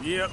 Yep.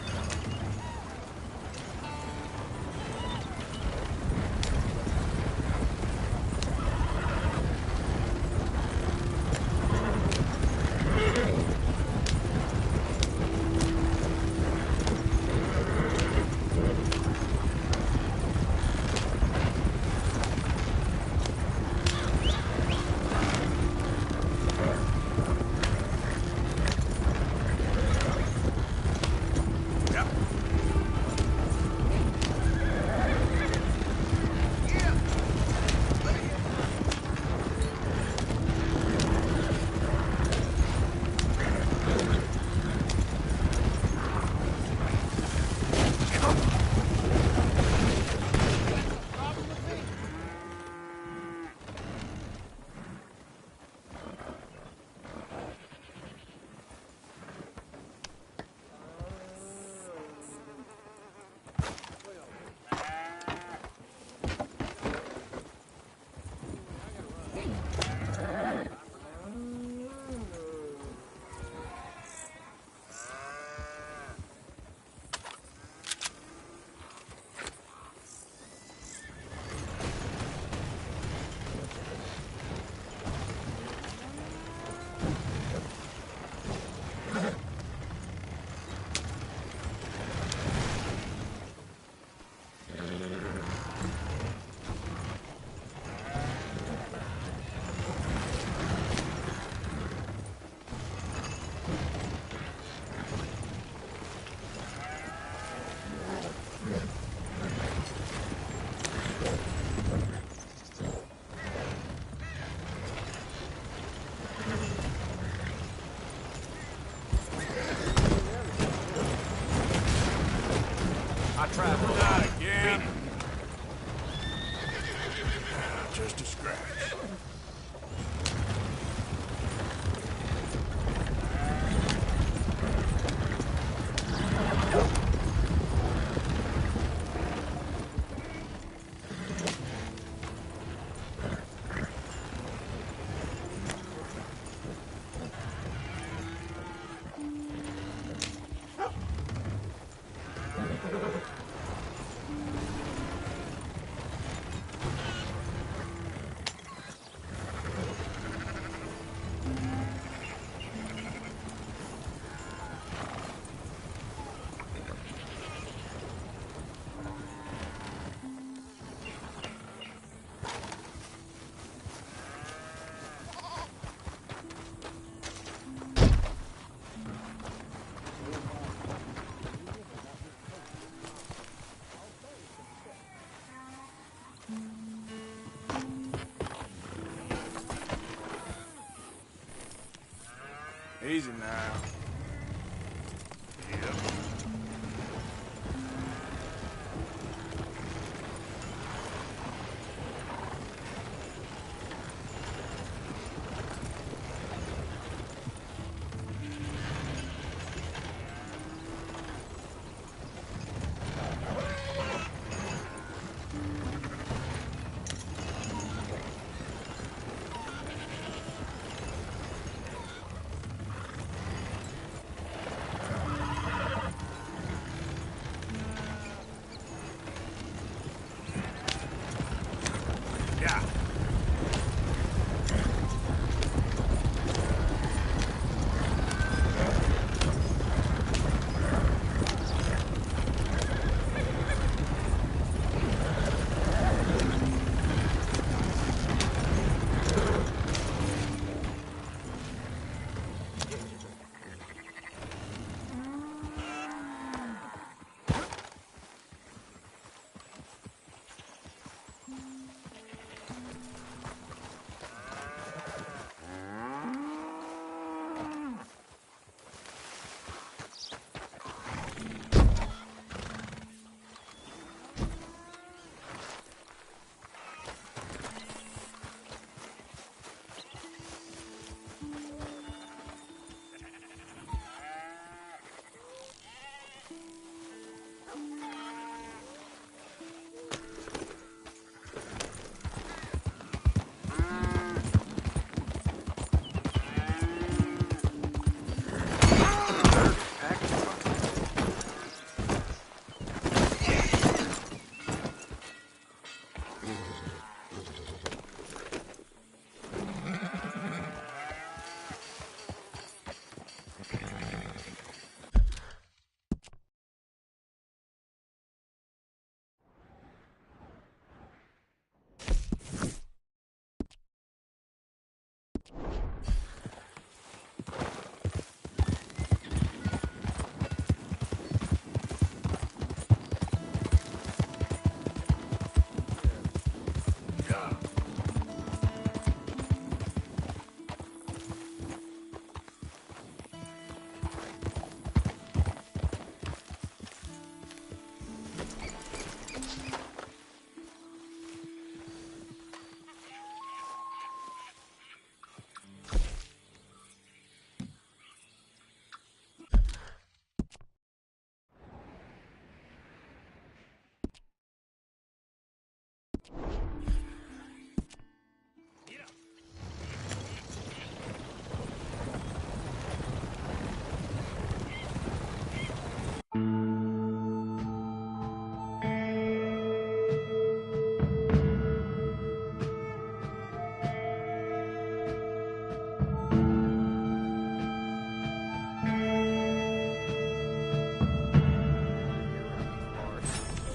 I traveled. Not again. Just a scratch. Easy now. Yep.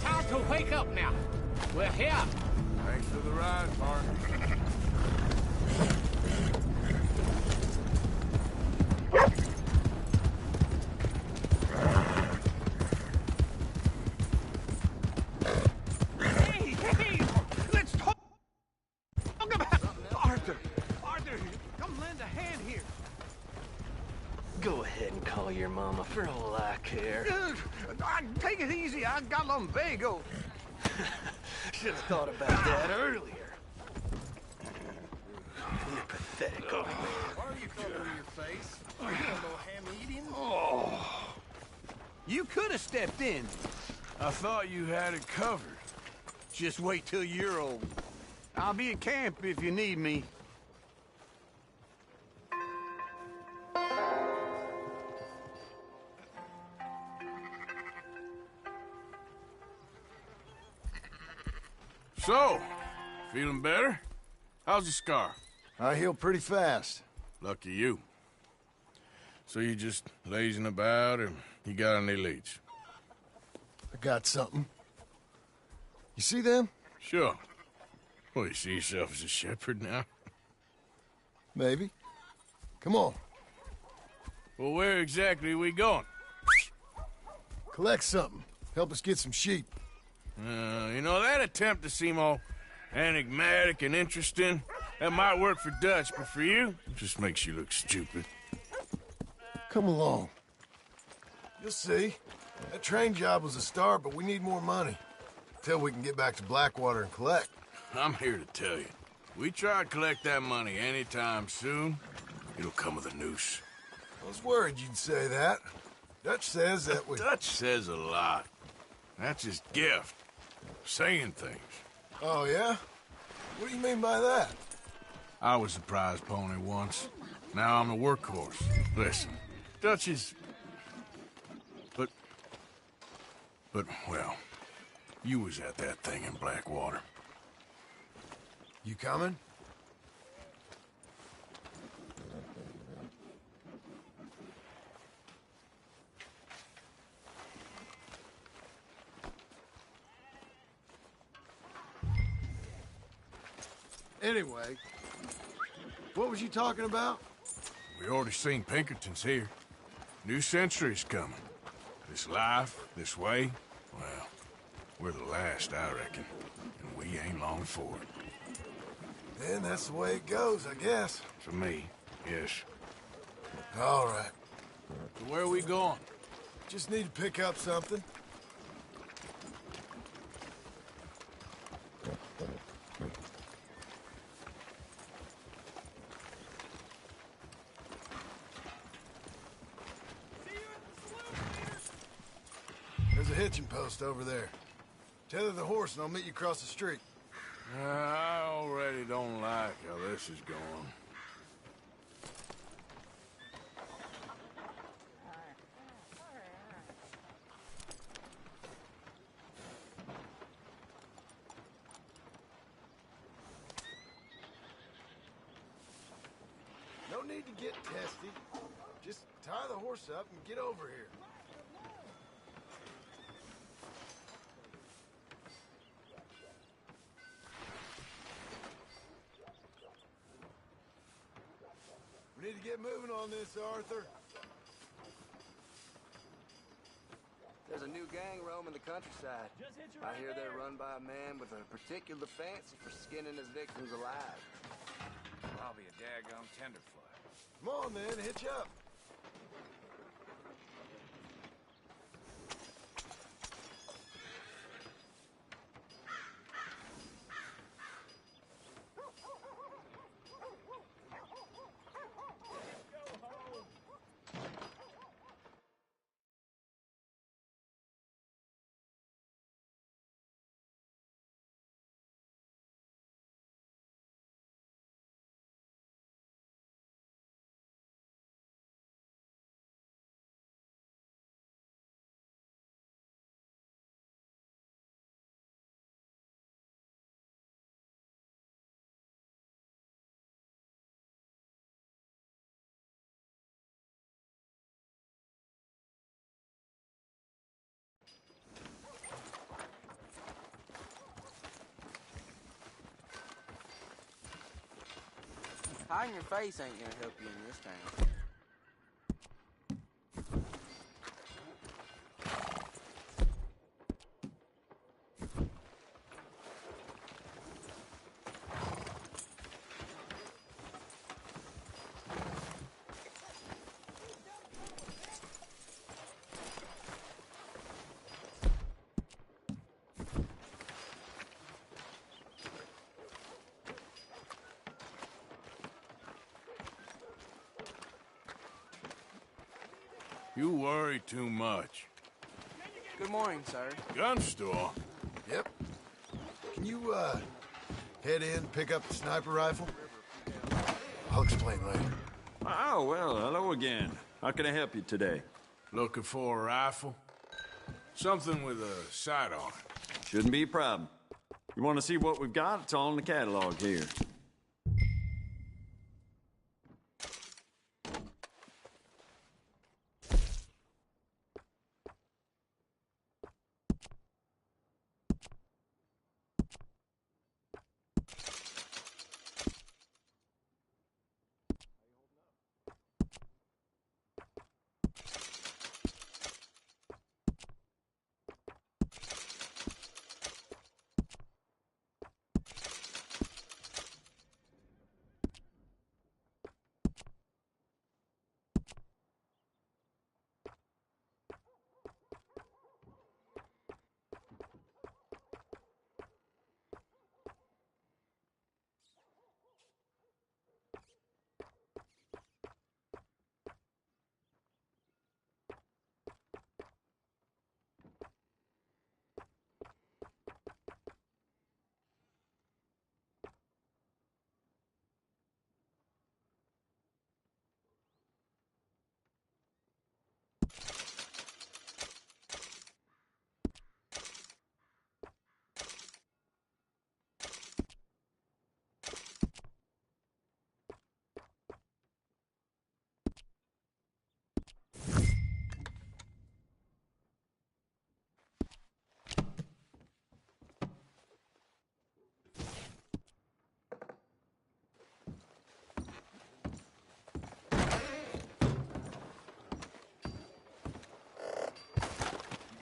Time to wake up now. We're here. Thanks for the ride, partner. Hey, hey! Let's talk about Arthur. Arthur, come lend a hand here. Go ahead and call your mama for all I care. Take it easy. I got lumbago. Should have thought about that earlier. You're pathetic, old man. Why are you covering your face? Are you a little ham-eating? Oh. You could have stepped in. I thought you had it covered. Just wait till you're old. I'll be at camp if you need me. So, feeling better? How's your scar? I heal pretty fast. Lucky you. So you just lazing about, or you got any leads? I got something. You see them? Sure. Well, you see yourself as a shepherd now? Maybe. Come on. Well, where exactly are we going? Collect something. Help us get some sheep. You know, that attempt to seem all enigmatic and interesting, that might work for Dutch, but for you, it just makes you look stupid. Come along. You'll see. That train job was a start, but we need more money. Till we can get back to Blackwater and collect. I'm here to tell you, we try to collect that money anytime soon, it'll come with a noose. I was worried you'd say that. Dutch says that we... Dutch says a lot. That's his gift. Saying things. Oh, yeah? What do you mean by that? I was the prize pony once. Now I'm the workhorse. Listen, Dutch is... But, well, you was at that thing in Blackwater. You coming? Anyway, what was you talking about? We already seen Pinkertons here. New century's coming. This life, this way, well, we're the last, I reckon. And we ain't long for it. Then that's the way it goes, I guess. For me, yes. All right. So where are we going? Just need to pick up something. There's a hitching post over there. Tether the horse and I'll meet you across the street. I already don't like how this is going. No need to get testy. Just tie the horse up and get over here. to get moving on this, Arthur. There's a new gang roaming the countryside. I hear they're run by a man with a particular fancy for skinning his victims alive. I'll be a daggum tenderfoot. Come on, then, hitch up. Hiding your face ain't gonna help you in this town. You worry too much. Good morning, sir. Gun store? Yep. Can you, head in, pick up the sniper rifle? I'll explain later. Oh, well, hello again. How can I help you today? Looking for a rifle? Something with a sight on it. Shouldn't be a problem. You want to see what we've got? It's all in the catalog here.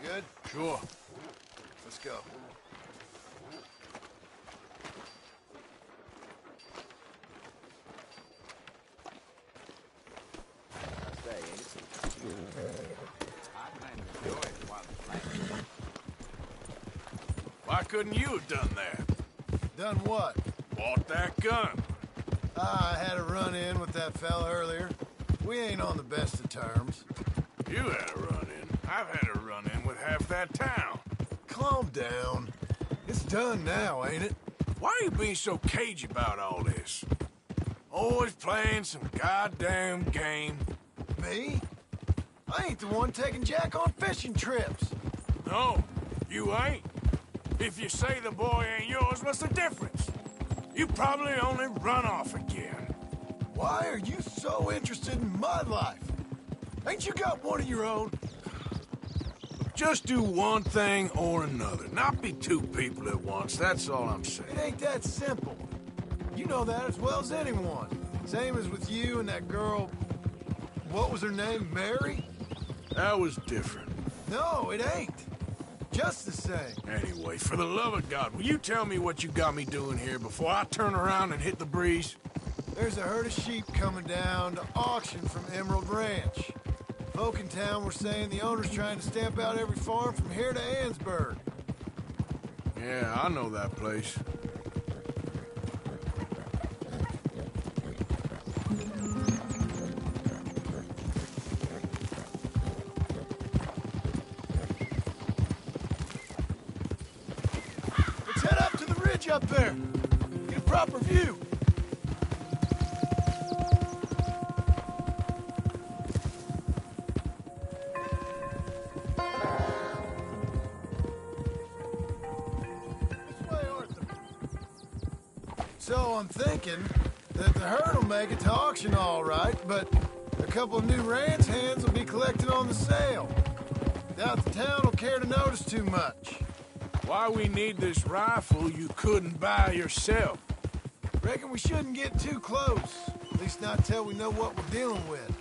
Good? Sure. Let's go. Why couldn't you have done that? Done what? Bought that gun. I had a run-in with that fella earlier. We ain't on the best of terms. You had a run-in. I've had a run-in with half that town. Calm down. It's done now, ain't it? Why are you being so cagey about all this? Always playing some goddamn game. Me? I ain't the one taking Jack on fishing trips. No, you ain't. If you say the boy ain't yours, what's the difference? You probably only run off again. Why are you so interested in my life? Ain't you got one of your own? Just do one thing or another. Not be two people at once, that's all I'm It saying. ain't that simple. You know that as well as anyone. Same as with you and that girl... What was her name? Mary? That was different. No, it ain't. Just the same. Anyway, for the love of God, will you tell me what you got me doing here before I turn around and hit the breeze? There's a herd of sheep coming down to auction from Emerald Ranch. Folk in town were saying the owner's trying to stamp out every farm from here to Ansburg. Yeah, I know that place. Let's head up to the ridge up there. Get a proper view. So I'm thinking that the herd will make it to auction all right, but a couple of new ranch hands will be collected on the sale. Doubt the town will care to notice too much. Why we need this rifle you couldn't buy yourself? Reckon we shouldn't get too close. At least not till we know what we're dealing with.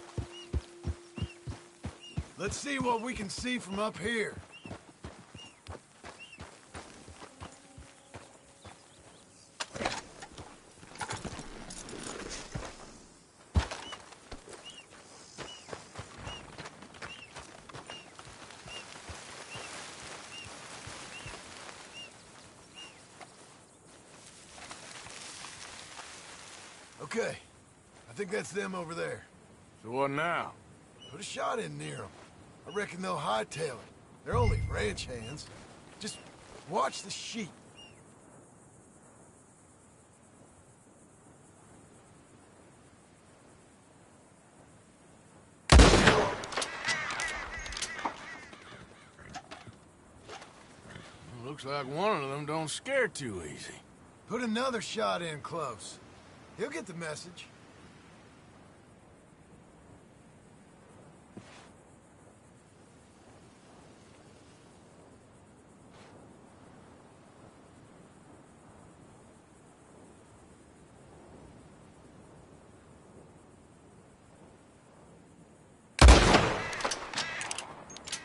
Let's see what we can see from up here. Okay, I think that's them over there. So what now? Put a shot in near them. I reckon they'll hightail it. They're only ranch hands. Just watch the sheep. Looks like one of them don't scare too easy. Put another shot in close. He'll get the message.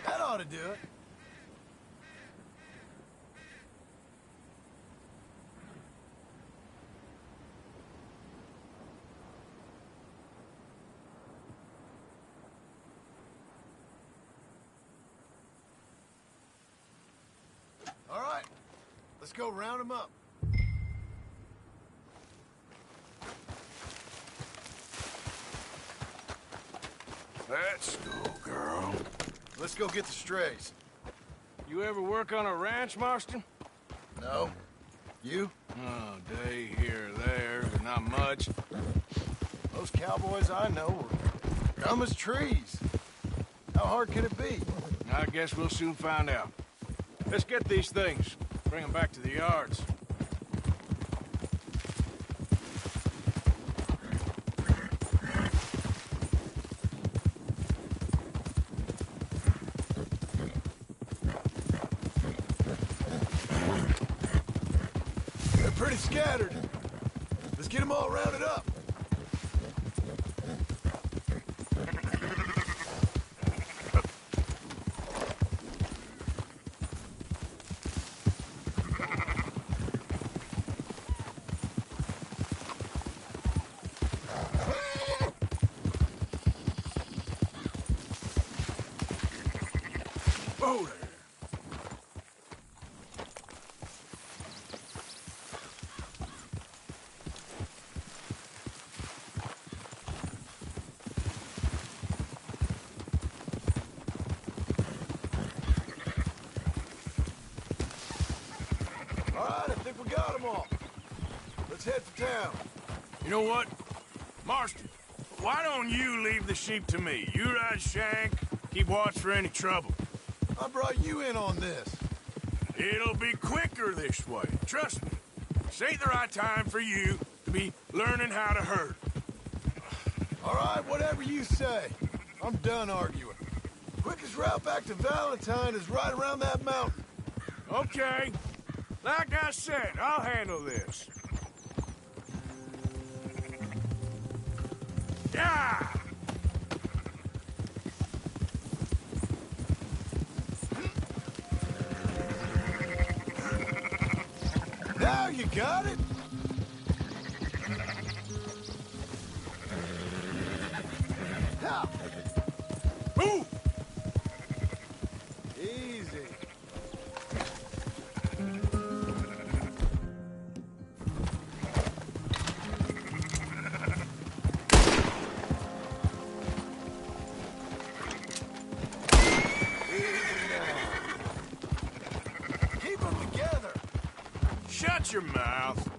That ought to do it. All right, let's go round them up. Let's go, girl. Let's go get the strays. You ever work on a ranch, Marston? No? You? Oh, day here or there, but not much. Those cowboys I know were dumb as trees. How hard can it be? I guess we'll soon find out. Let's get these things. Bring them back to the yards. They're pretty scattered. Let's get them all rounded up. Oh, there. All right, I think we got them all. Let's head for town. You know what? Marston, why don't you leave the sheep to me? You ride Shank, keep watch for any trouble. I brought you in on this. It'll be quicker this way. Trust me. This ain't the right time for you to be learning how to herd. All right, whatever you say. I'm done arguing. Quickest route back to Valentine is right around that mountain. Okay. Like I said, I'll handle this. Yeah! Now you got it? Ha! Move! Easy. Keep them together. Shut your mouth.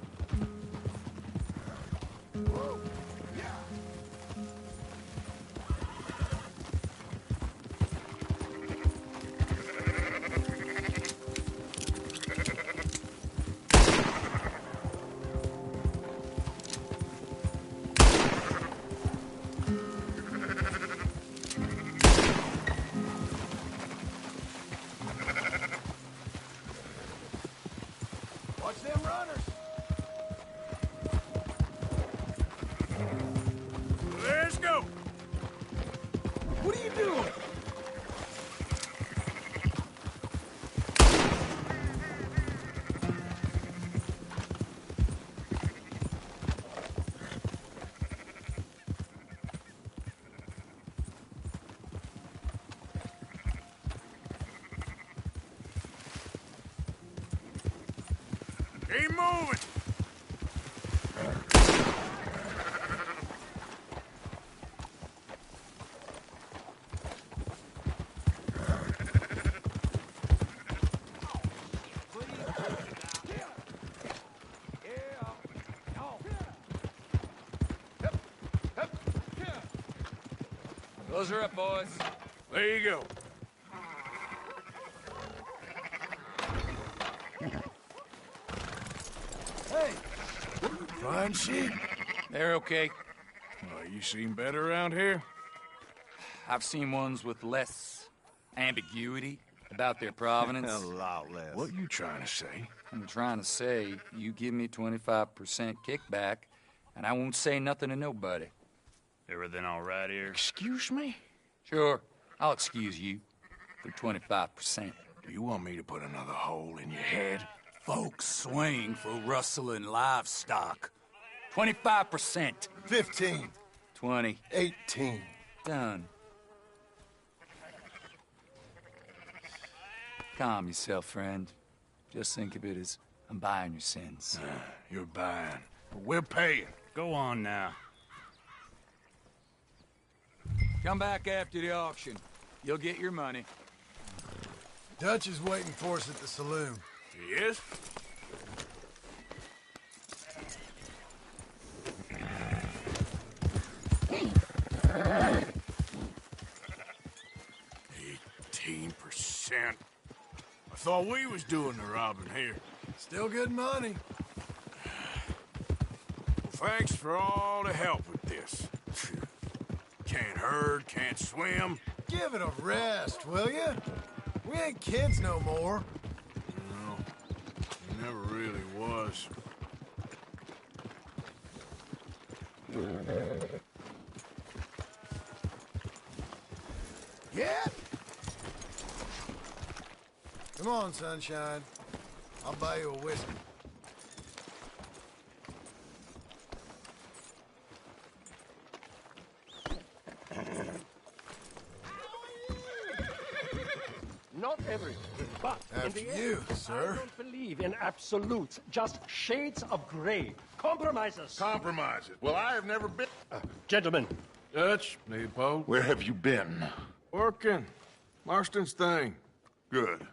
Watch them runners. Let's go. What are you doing? Keep moving. Close her up, boys. There you go. Hey, fine sheep. They're okay. Well, you seem better around here? I've seen ones with less ambiguity about their provenance. A lot less. What you trying to say? I'm trying to say, you give me 25% kickback, and I won't say nothing to nobody. Everything all right here? Excuse me? Sure, I'll excuse you for 25%. Do you want me to put another hole in your head? Folks swing for rustling livestock. 25%. 15. 20. 18. Done. Calm yourself, friend. Just think of it as I'm buying your sins. You're buying, but we're paying. Go on now. Come back after the auction. You'll get your money. Dutch is waiting for us at the saloon. He is? $18%. I thought we was doing the robbing here. Still good money. Well, thanks for all the help with this. Can't herd, can't swim. Give it a rest, will ya? We ain't kids no more. No, never really was. Yeah? Come on, sunshine. I'll buy you a whiskey. Not everything, but in After the end, you, sir. I don't believe in absolutes, just shades of gray. Compromises. Compromises. Well, I have never been. Gentlemen, Dutch, Leopold. Where have you been? Working. Marston's thing. Good.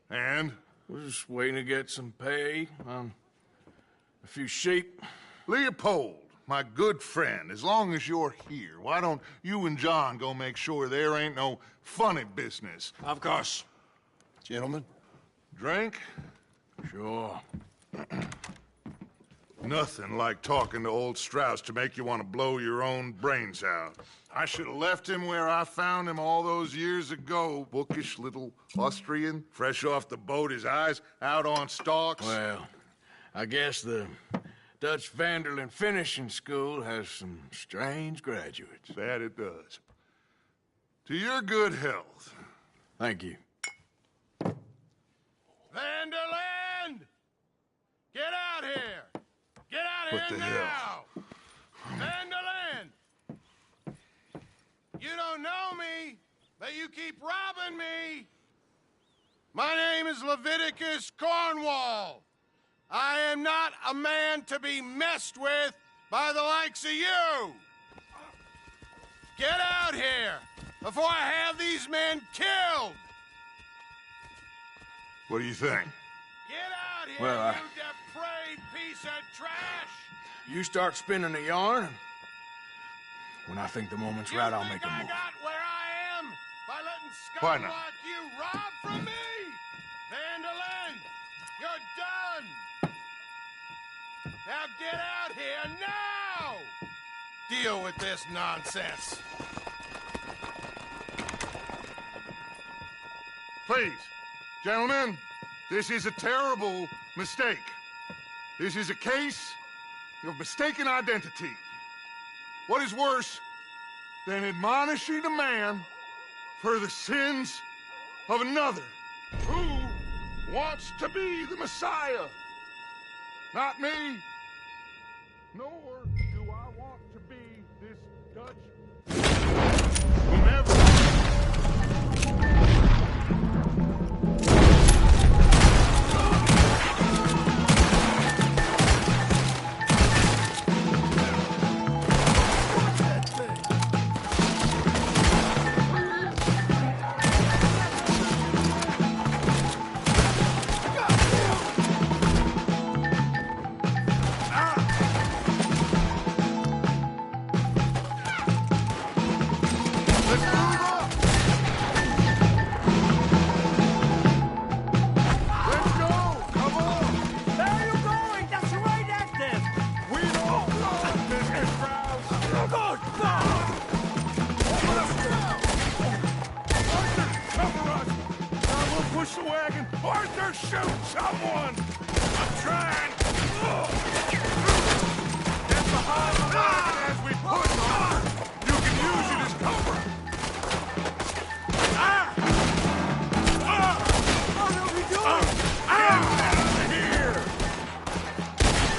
And? We're just waiting to get some pay on a few sheep. Leopold, my good friend, as long as you're here, why don't you and John go make sure there ain't no funny business? Of course. Gentlemen, drink? Sure. Nothing like talking to old Strauss to make you want to blow your own brains out. I should have left him where I found him all those years ago. Bookish little Austrian, fresh off the boat, his eyes out on stalks. Well, I guess the Dutch Vanderlyn Finishing School has some strange graduates. That it does. To your good health. Thank you. Vanderland! Get out here! Get out What here the now! Vanderland! You don't know me, but you keep robbing me! My name is Leviticus Cornwall. I am not a man to be messed with by the likes of you! Get out here before I have these men killed! What do you think? Get out here, Well, you depraved piece of trash! You start spinning the yarn. When I think the moment's right, I'll make a I move. got where I am by letting Why scum not? like you rob from me! Vanderlyn, you're done! Now get out here now! Deal with this nonsense. Please, gentlemen, this is a terrible mistake. This is a case of mistaken identity. What is worse than admonishing a man for the sins of another who wants to be the Messiah? Not me, nor do I want to be this Dutch whomever. Push the wagon! Arthur, shoot someone! I'm trying! Get behind the wagon as we push on! You can use it as cover! What are we doing? Get out of here!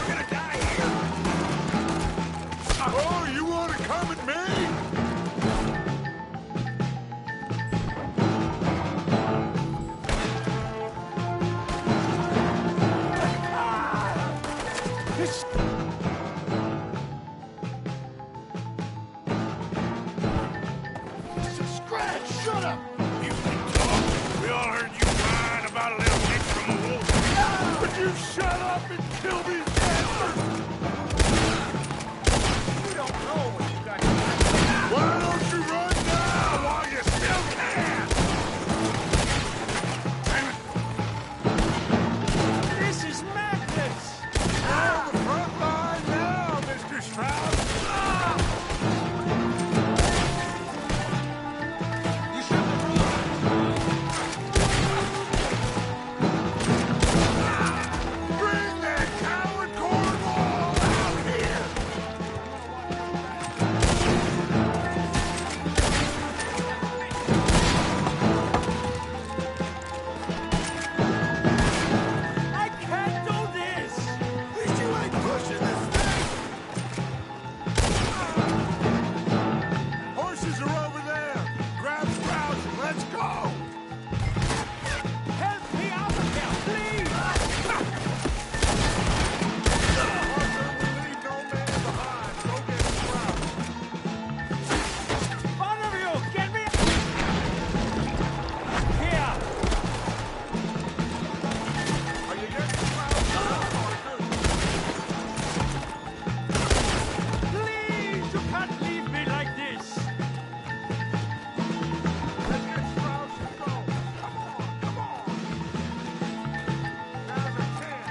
We're gonna die here! Oh, you want to come at me? Shut up! You can talk. We all heard you whine about a little bit from the wolf. Would you shut up and kill these bastards? You don't know what you got to do. Why don't you run now while you still can? Damn it. This is madness! On the front line now, Mr. Strauss. You shouldn't have Bring that coward Cornwall out here! I can't do this! At least you ain't pushing this thing! Horses are over there. Grab Strauss and let's go! Help me out of here, please! Arthur will leave no man behind. Go get Strauss. One of you, get me... Here! Are you getting Strauss? Arthur? Please, you can't leave me like this! Let's get Strauss and go. Come on. Now's our chance.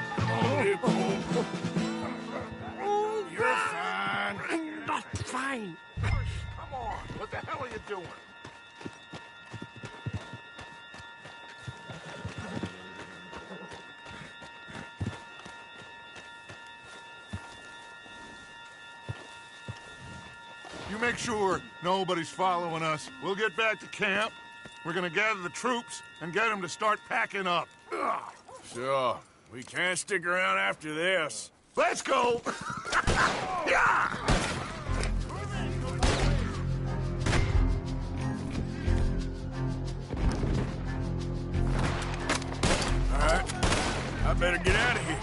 You're fine. I'm not fine! Come on. What the hell are you doing? make sure nobody's following us. We'll get back to camp. We're gonna gather the troops and get them to start packing up. Ugh. Sure. We can't stick around after this. Let's go! Yeah! All right. I better get out of here.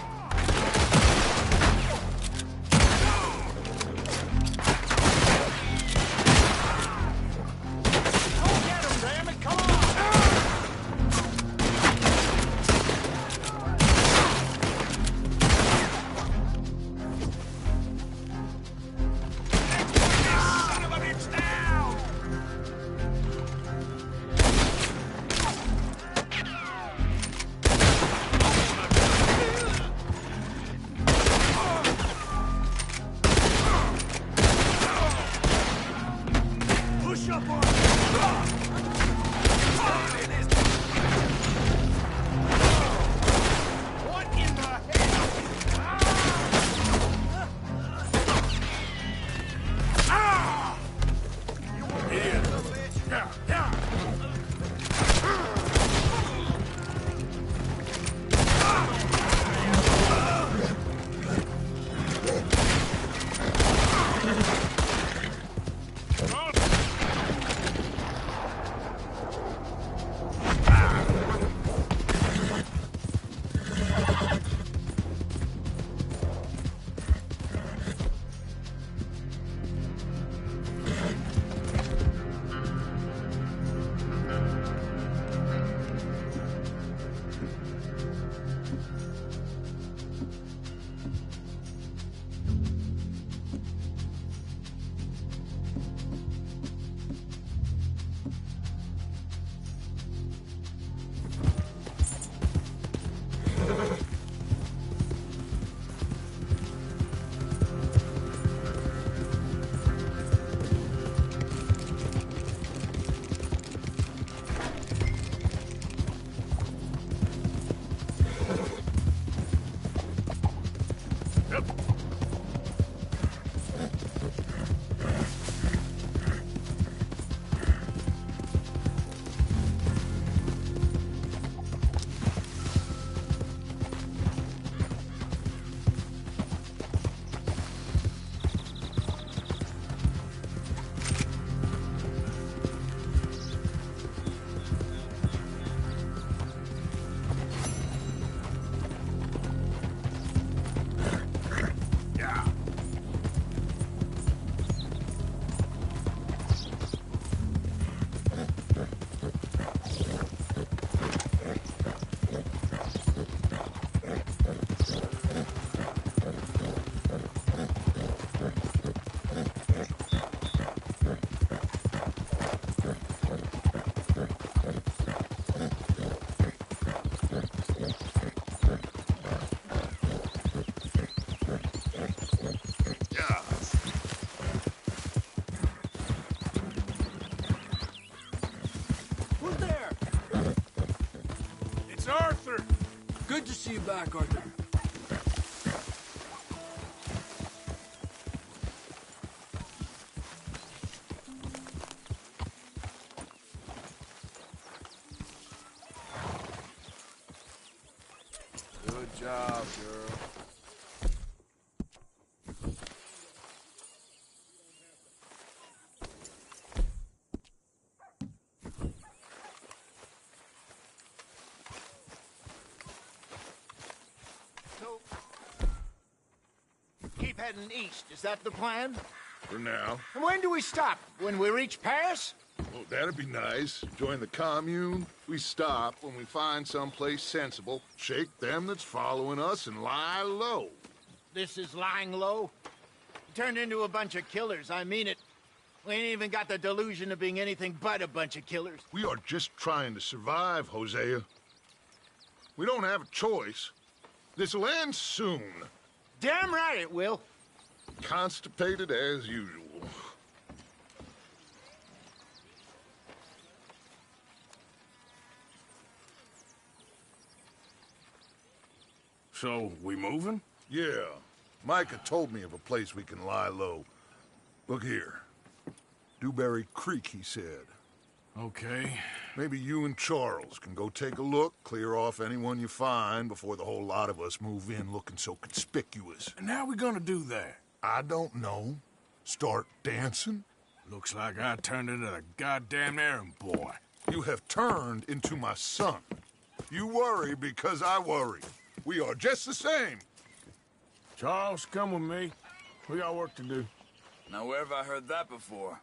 Good to see you back, Arthur. Good job, girl. Keep heading east. Is that the plan? For now. And when do we stop? When we reach Paris? Well, that'd be nice. Join the commune. We stop when we find someplace sensible, shake them that's following us, and lie low. This is lying low? We turned into a bunch of killers, I mean it. We ain't even got the delusion of being anything but a bunch of killers. We are just trying to survive, Hosea. We don't have a choice. This'll end soon. Damn right it will. Constipated as usual. So, we moving? Yeah. Micah told me of a place we can lie low. Look here. Dewberry Creek, he said. Okay. Maybe you and Charles can go take a look, clear off anyone you find before the whole lot of us move in looking so conspicuous. And how we gonna do that? I don't know. Start dancing? Looks like I turned into the goddamn errand boy. You have turned into my son. You worry because I worry. We are just the same. Charles, come with me. We got work to do. Now, where have I heard that before?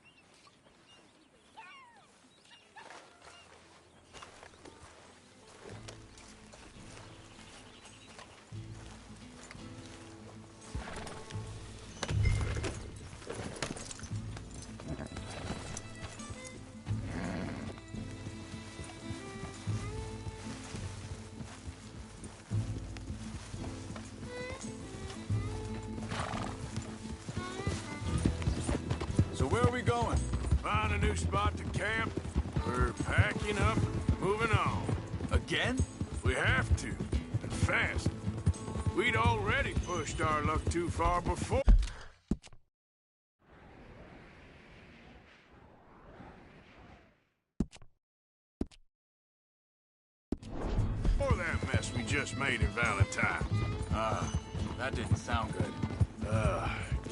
So where are we going? Find a new spot to camp. We're packing up, moving on. Again? We have to, and fast. We'd already pushed our luck too far before. Before that mess we just made in Valentine. That didn't sound good.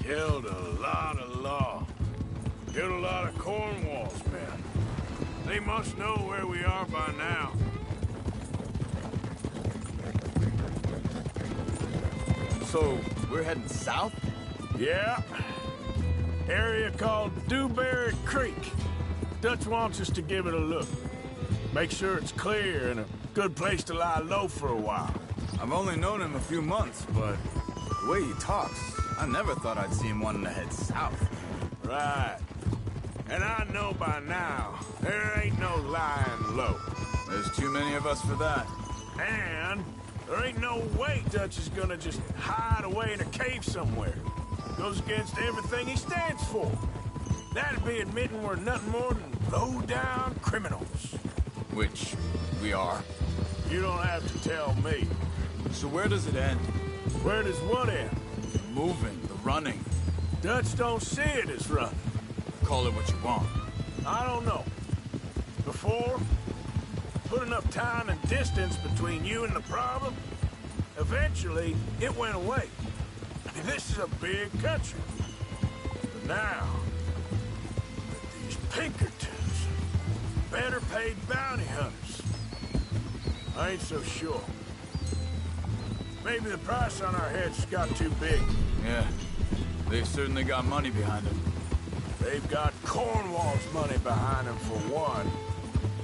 Killed a lot of law. Killed a lot of Cornwall's men. They must know where we are by now. So, we're heading south? Yeah. Area called Dewberry Creek. Dutch wants us to give it a look. Make sure it's clear and a good place to lie low for a while. I've only known him a few months, but the way he talks, I never thought I'd see him wanting to head south. Right. And I know by now, there ain't no lying low. There's too many of us for that. And there ain't no way Dutch is gonna just hide away in a cave somewhere. Goes against everything he stands for. That'd be admitting we're nothing more than low-down criminals. Which we are. You don't have to tell me. So where does it end? Where does what end? The moving, the running. Dutch don't see it as running. Call it what you want. I don't know. Before, put enough time and distance between you and the problem, eventually it went away. I mean, this is a big country. But now, with these Pinkertons, better paid bounty hunters, I ain't so sure. Maybe the price on our heads got too big. Yeah, they've certainly got money behind them. They've got Cornwall's money behind them for one.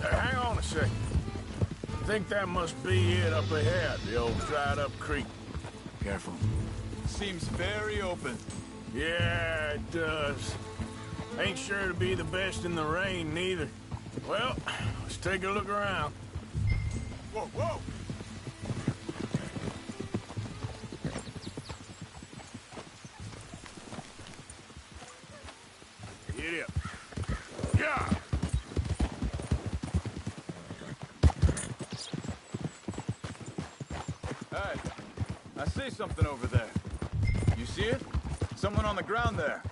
Hang on a second. I think that must be it up ahead, the old dried-up creek. Careful. Seems very open. Yeah, it does. Ain't sure to be the best in the rain, neither. Well, let's take a look around. Whoa, whoa! Get up. Yeah! Hey, I see something over there. You see it? Someone on the ground there.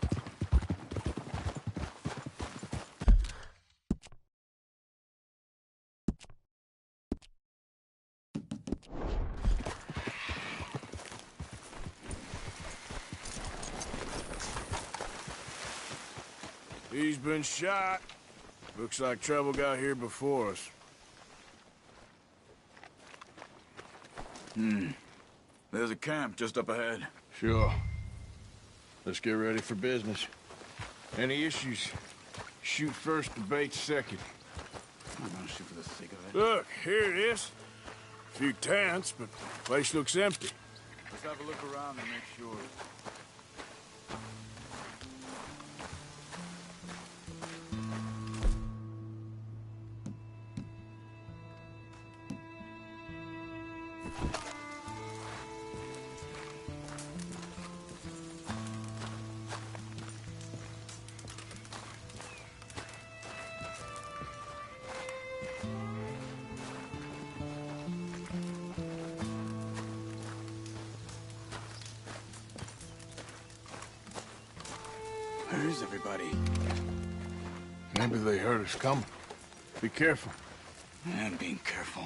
He's been shot. Looks like trouble got here before us. There's a camp just up ahead. Sure. Let's get ready for business. Any issues? Shoot first, debate second. I'm gonna shoot for the sake of it. Look, here it is. A few tents, but the place looks empty. Let's have a look around and make sure. Where is everybody? Maybe they heard us coming. Be careful. I'm being careful.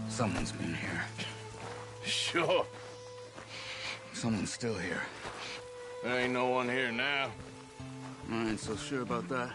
Someone's been here. Sure. Someone's still here. There ain't no one here now. I ain't so sure about that.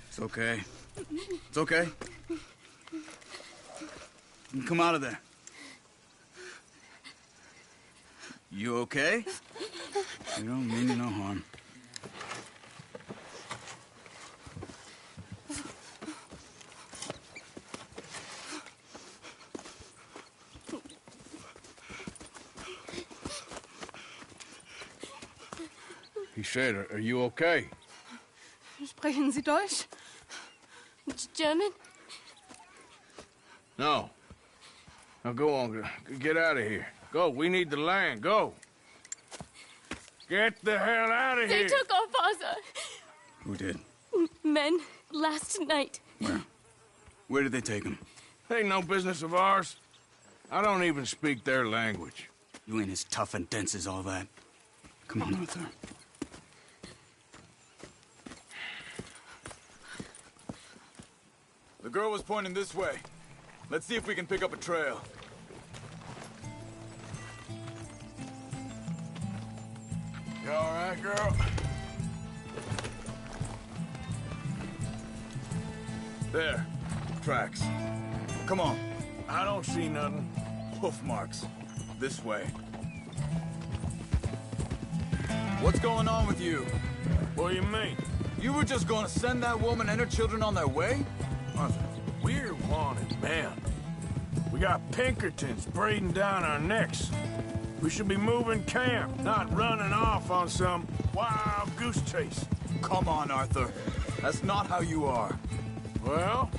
It's okay. It's okay. You come out of there. You okay? You don't mean you no harm. He said, are you okay? Sprechen Sie Deutsch? German? No. Now go on. Get out of here. Go. We need the land. Go. Get the hell out of They here. took our father. Who did? Men, last night. Where? Where did they take him? Ain't no business of ours. I don't even speak their language. You ain't as tough and dense as all that. Come on, Arthur. The girl was pointing this way. Let's see if we can pick up a trail. You all right, girl? There. Tracks. Come on. I don't see nothing. Hoof marks. This way. What's going on with you? What do you mean? You were just going to send that woman and her children on their way? Arthur, we're wanted men. We got Pinkertons breathing down our necks. We should be moving camp, not running off on some wild goose chase. Come on, Arthur. That's not how you are. Well,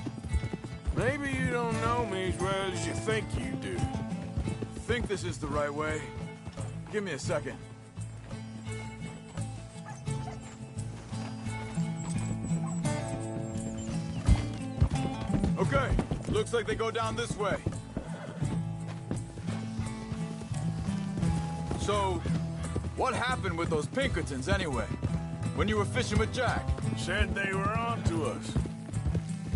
maybe you don't know me as well as you think you do. Think this is the right way? Give me a second. Okay, looks like they go down this way. So, what happened with those Pinkertons anyway? When you were fishing with Jack? Said they were on to us.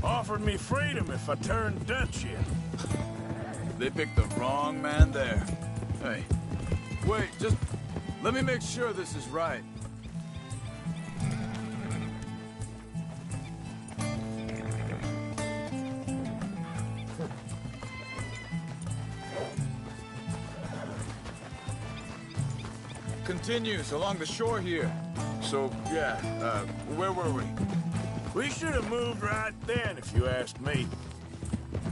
Offered me freedom if I turned Dutch in. They picked the wrong man there. Hey, wait, just let me make sure this is right. Continues along the shore here. So, yeah, where were we? We should have moved right then, if you asked me.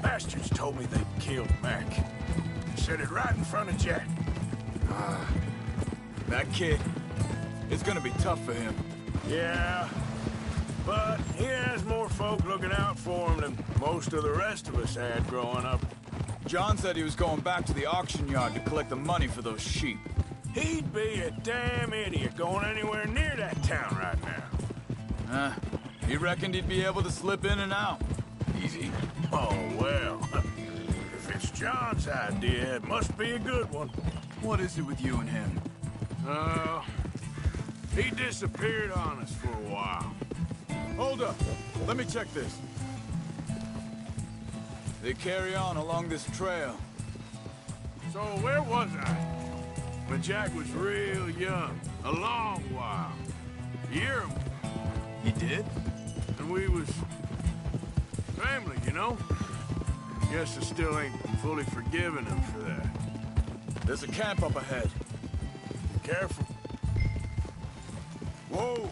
Bastards told me they'd killed Mac. Said it right in front of Jack. That kid, it's gonna be tough for him. Yeah, but he has more folk looking out for him than most of the rest of us had growing up. John said he was going back to the auction yard to collect the money for those sheep. He'd be a damn idiot going anywhere near that town right now. He reckoned he'd be able to slip in and out. Easy. Oh, well. If it's John's idea, it must be a good one. What is it with you and him? He disappeared on us for a while. Hold up. Let me check this. They carry on along this trail. So where was I? When Jack was real young. A long while. You hear him? He did? And we was... family, you know? Guess I still ain't fully forgiven him for that. There's a camp up ahead. Careful. Whoa!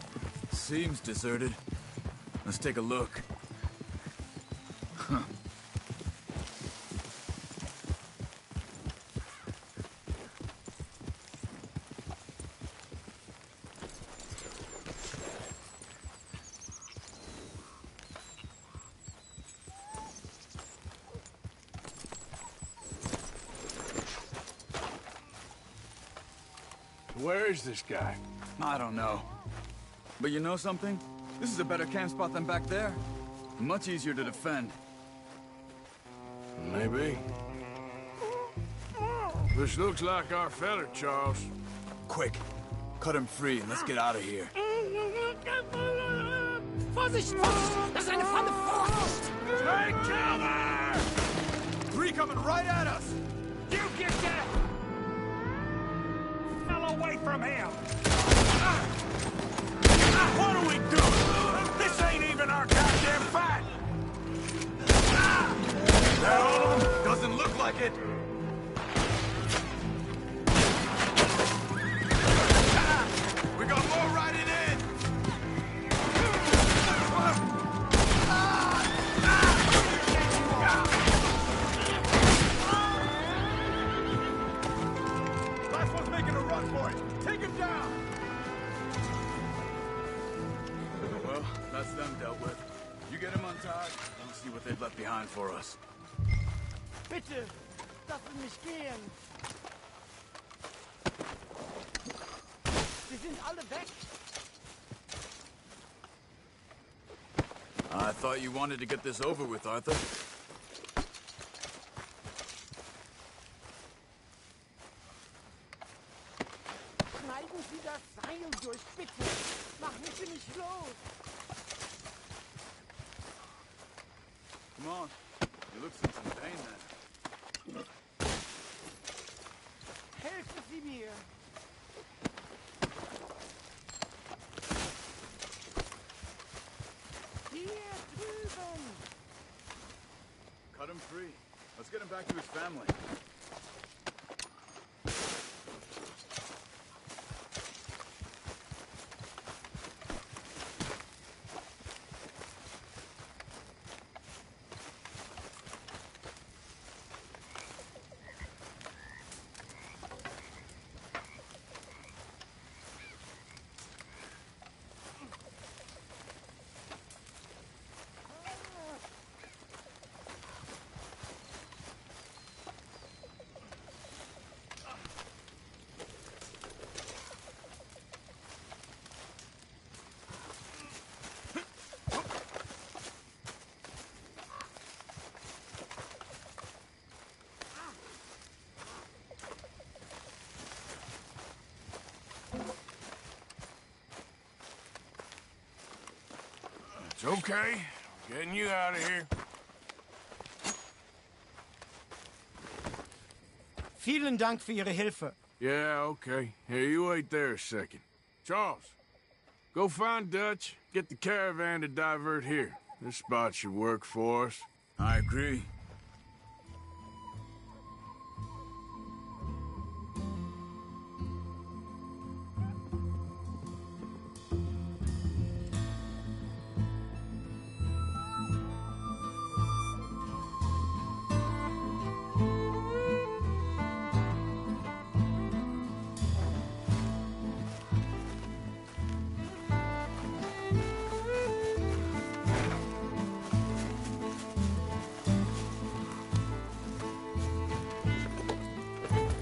Seems deserted. Let's take a look. Huh. Where is this guy? I don't know. But you know something? This is a better camp spot than back there. Much easier to defend. Maybe. This looks like our feller, Charles. Quick, cut him free and let's get out of here. Vorsicht! Vorsicht! Das ist eine Falle! Vorsicht! Take cover! Three coming right at us! You get that! Fell away from him! What are we doing? This ain't even our goddamn fight! That all of them? Doesn't look like it. We got more riding in! Last one's making a run for it! Take him down! Well, that's them dealt with. You get him untied, we'll see what they've left behind for us. Bitte! Lassen mich gehen! Sie sind alle weg! I thought you wanted to get this over with, Arthur. Schneiden Sie das Seil durch, bitte! Machen Sie mich los! Come on. You look in some pain then. Helfen Sie mir! Hier drüben! Cut him free. Let's get him back to his family. It's okay. I'm getting you out of here. Vielen Dank für Ihre Hilfe. Yeah, okay. Here, you wait there a second. Charles, go find Dutch. Get the caravan to divert here. This spot should work for us. I agree.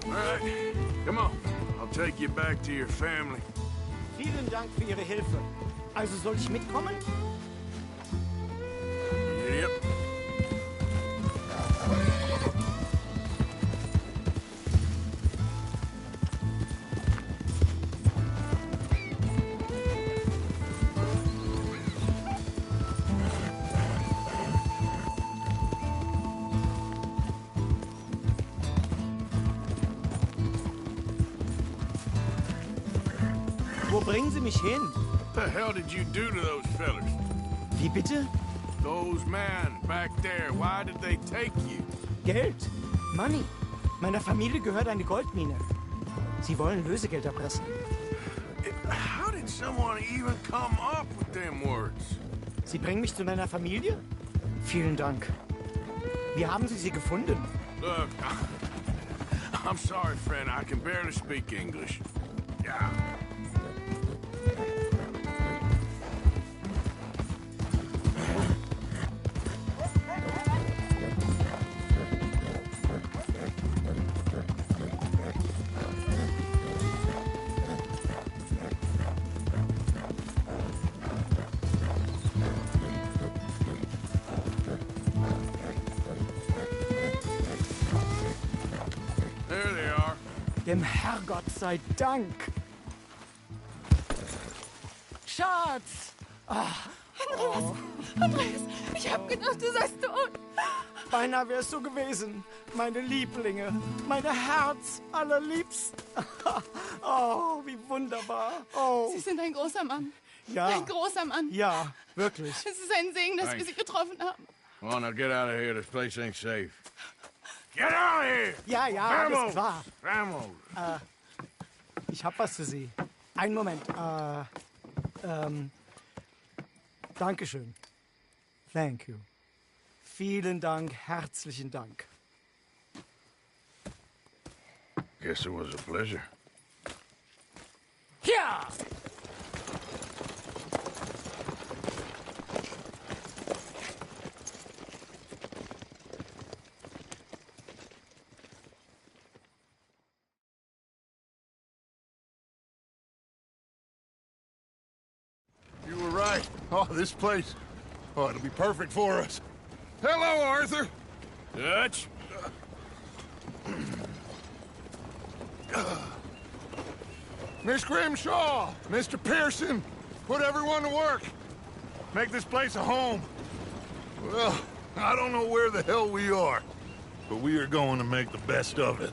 All right, come on. I'll take you back to your family. Vielen Dank für Ihre Hilfe. Also soll ich mitkommen? Yep. bringen Sie mich hin? What the hell did you do to those fellas? Wie bitte? Those men back there, why did they take you? Geld. Money. Meiner Familie gehört eine Goldmine. Sie wollen Lösegeld erpressen. How did someone even come up with them words? Sie bringen mich zu meiner Familie? Vielen Dank. Wie haben Sie sie gefunden? Look, I'm sorry, friend. I can barely speak English. Yeah. Dem Herrgott sei Dank. Schatz! Ach, Andreas, ich hab gedacht, du seist tot. Beinahe wär's so gewesen. Meine Lieblinge, meine Herz allerliebst. Oh, wie wunderbar. Oh. Sie sind ein großer Mann. Ja. Ein großer Mann. Ja, wirklich. Es ist ein Segen, dass wir Sie getroffen haben. Come on, now get out of here. This place ain't safe. Get out of here! Ja, ja, Vamos! alles klar. Vamos! Ich hab was für Sie. Einen Moment. Dankeschön. Thank you. Vielen Dank, herzlichen Dank. Guess it was a pleasure. Ja! You were right. Oh, this place. Oh, it'll be perfect for us. Hello, Arthur. Dutch? Miss Grimshaw, Mr. Pearson, put everyone to work. Make this place a home. Well, I don't know where the hell we are, but we are going to make the best of it.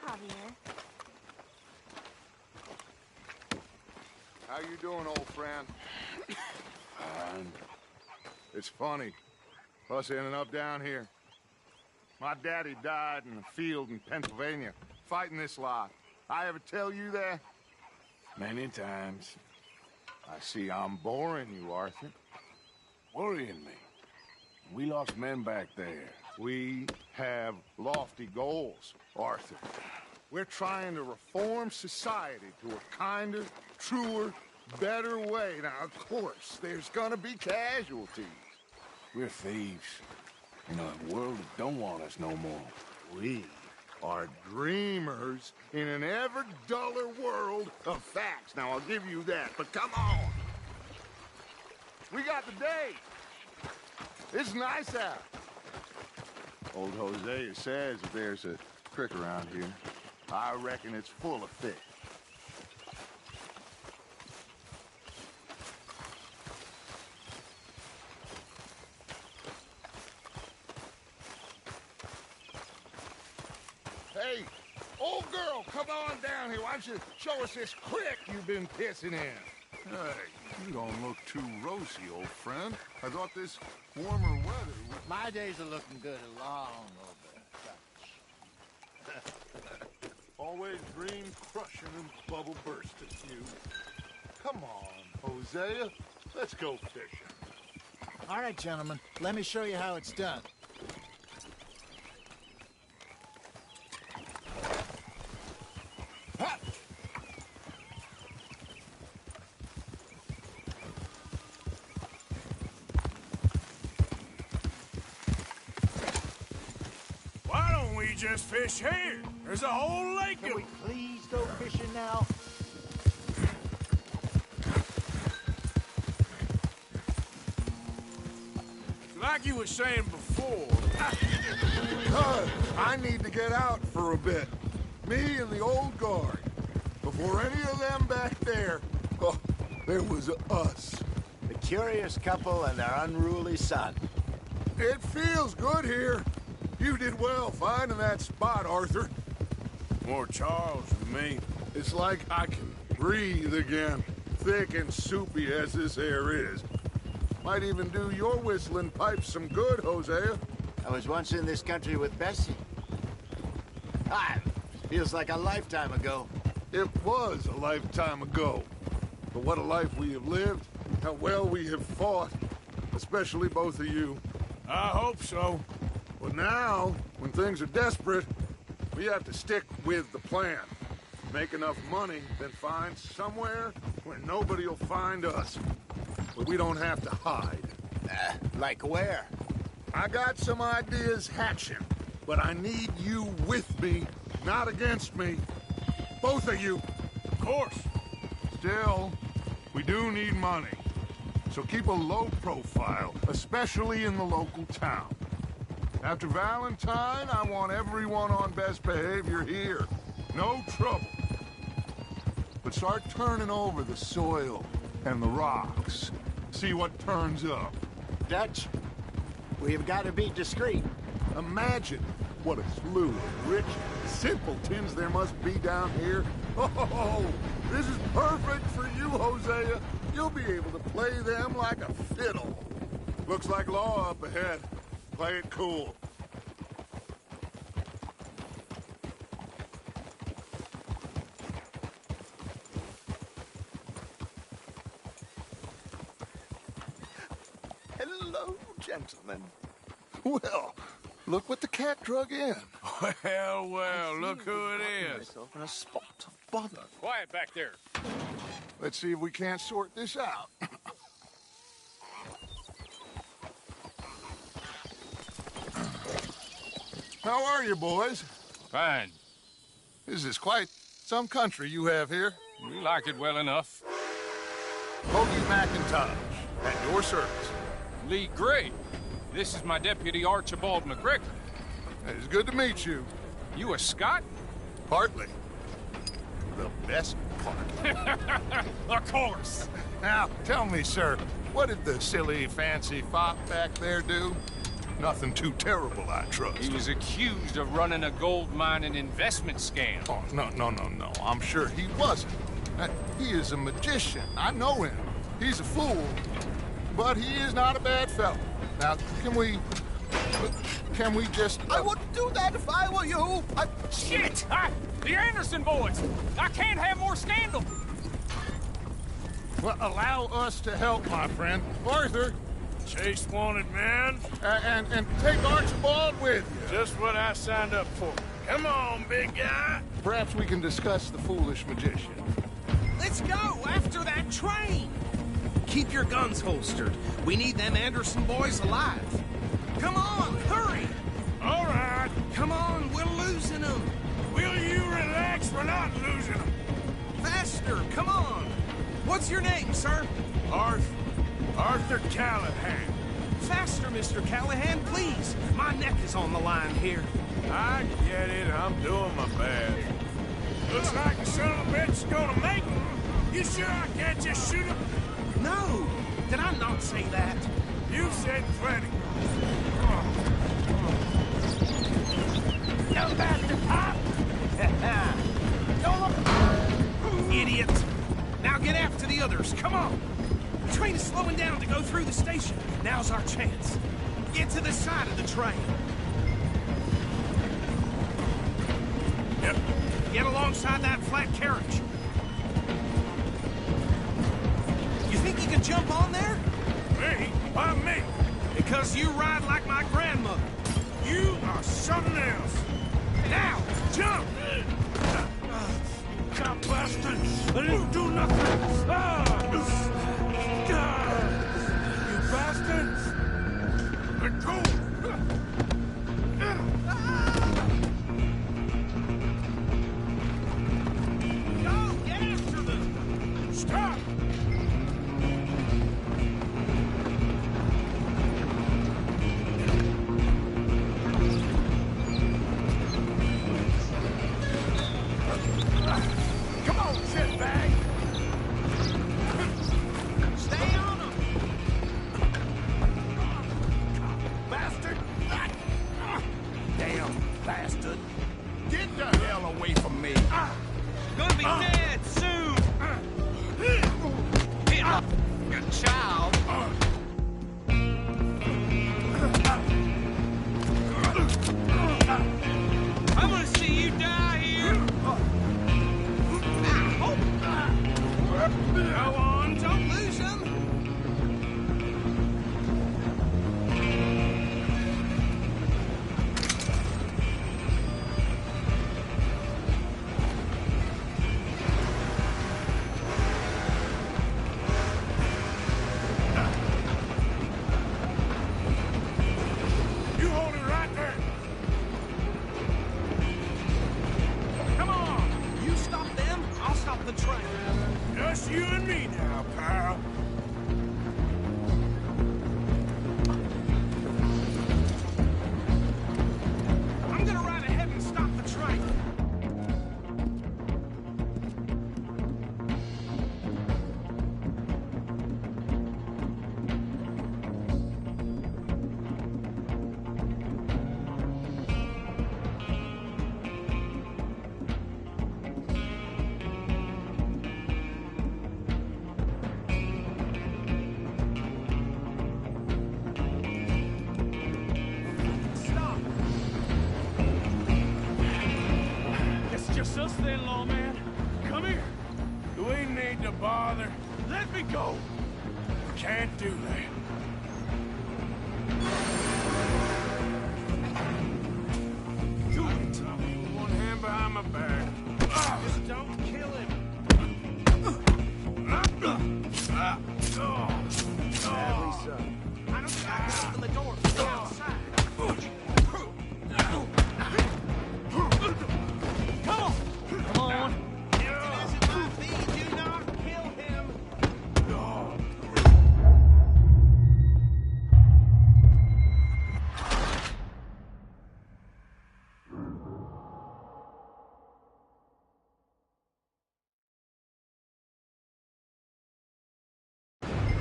Javier. How you doing, old friend? Fine. It's funny, us ending up down here. My daddy died in a field in Pennsylvania, fighting this lot. I ever tell you that? Many times. I see I'm boring you, Arthur. Worrying me. We lost men back there. We have lofty goals, Arthur. We're trying to reform society to a kinder, truer, better way. Now, of course, there's gonna be casualties. We're thieves in a world that don't want us no more. We are dreamers in an ever duller world of facts. Now, I'll give you that, but come on. We got the day. It's nice out. Old Hosea says that there's a creek around here. I reckon it's full of fish. Hey, old girl, come on down here. Why don't you show us this creek you've been pissing in? Hey, you don't look too rosy, old friend. I thought this warmer weather would... My days are looking good along over. Always dream crushing and bubble bursting, you. Come on, Hosea. Let's go fishing. All right, gentlemen. Let me show you how it's done. Why don't we just fish here? There's a whole lake Can of... we please go fishing now? Like you were saying before... Cuz, I need to get out for a bit. Me and the old guard. Before any of them back there, oh, there was us. The curious couple and their unruly son. It feels good here. You did well finding that spot, Arthur. More Charles than me. It's like I can breathe again, thick and soupy as this air is. Might even do your whistling pipes some good, Hosea. I was once in this country with Bessie. Feels like a lifetime ago. It was a lifetime ago. But what a life we have lived, how well we have fought, especially both of you. I hope so. But now, when things are desperate, we have to stick with the plan. Make enough money, then find somewhere where nobody will find us. But we don't have to hide. Like where? I got some ideas hatching, but I need you with me, not against me. Both of you. Of course. Still, we do need money. So keep a low profile, especially in the local town. After Valentine, I want everyone on best behavior here. No trouble. But start turning over the soil and the rocks. See what turns up. Dutch, we've got to be discreet. Imagine what a slew of rich simpletons there must be down here. Oh, this is perfect for you, Hosea. You'll be able to play them like a fiddle. Looks like law up ahead. Play it cool. Hello, gentlemen. Well, look what the cat drug in. Well, well, look who it is. In a spot of bother. Quiet back there. Let's see if we can't sort this out. How are you, boys? Fine. This is quite some country you have here. We like it well enough. Hoagie McIntosh, at your service. Lee Gray. This is my deputy, Archibald McGregor. It's good to meet you. You a Scot? Partly. The best part. Of course. Now, tell me, sir, what did the silly, fancy fop back there do? Nothing too terrible, I trust. He was accused of running a gold mine and investment scam. Oh, no. I'm sure he wasn't. He is a magician. I know him. He's a fool. But he is not a bad fellow. Now, can we just... I wouldn't do that if I were you. Shit! The Anderson boys! I can't have more scandal! Well, allow us to help, my friend. Arthur! Chase wanted man. And take Archibald with you. Just what I signed up for. Come on, big guy. Perhaps we can discuss the foolish magician. Let's go after that train. Keep your guns holstered. We need them Anderson boys alive. Come on, hurry. All right. Come on, we're losing them. Will you relax? We're not losing them. Faster, come on. What's your name, sir? Arthur. Arthur Callahan. Faster, Mr. Callahan, please. My neck is on the line here. I get it. I'm doing my best. Looks like the son of a bitch is gonna make it. You sure I can't just shoot him? No! Did I not say that? You said plenty. No bastard, Pop! Don't look! Idiot! Now get after the others, come on! The train is slowing down to go through the station. Now's our chance. Get to the side of the train. Yep. Get alongside that flat carriage. You think you can jump on there? Me? Why me? Because you ride like my grandmother. You are something else. Now, jump! God bastard! I didn't do nothing! You bastards! Let go! Go! Get after them! Stop! Come on, shitbag! Stay on them! Bastard! Damn bastard! Get the hell away from me! Gonna be dead soon! Get up, you child! I'm gonna see you die here! Go on, don't lose him! You hold it right there! Come on! You stop them, I'll stop the train. Just you and me now, pal. I'm gonna ride ahead and stop the train. Stop! It's just us then, lawman. Come here. Do we need to bother? Let me go. Can't do that. Do it. One hand behind my back. Just don't kill him. Sadly so. I don't think I can open the door from the outside. Come on! Come on! As it might be, do not kill him!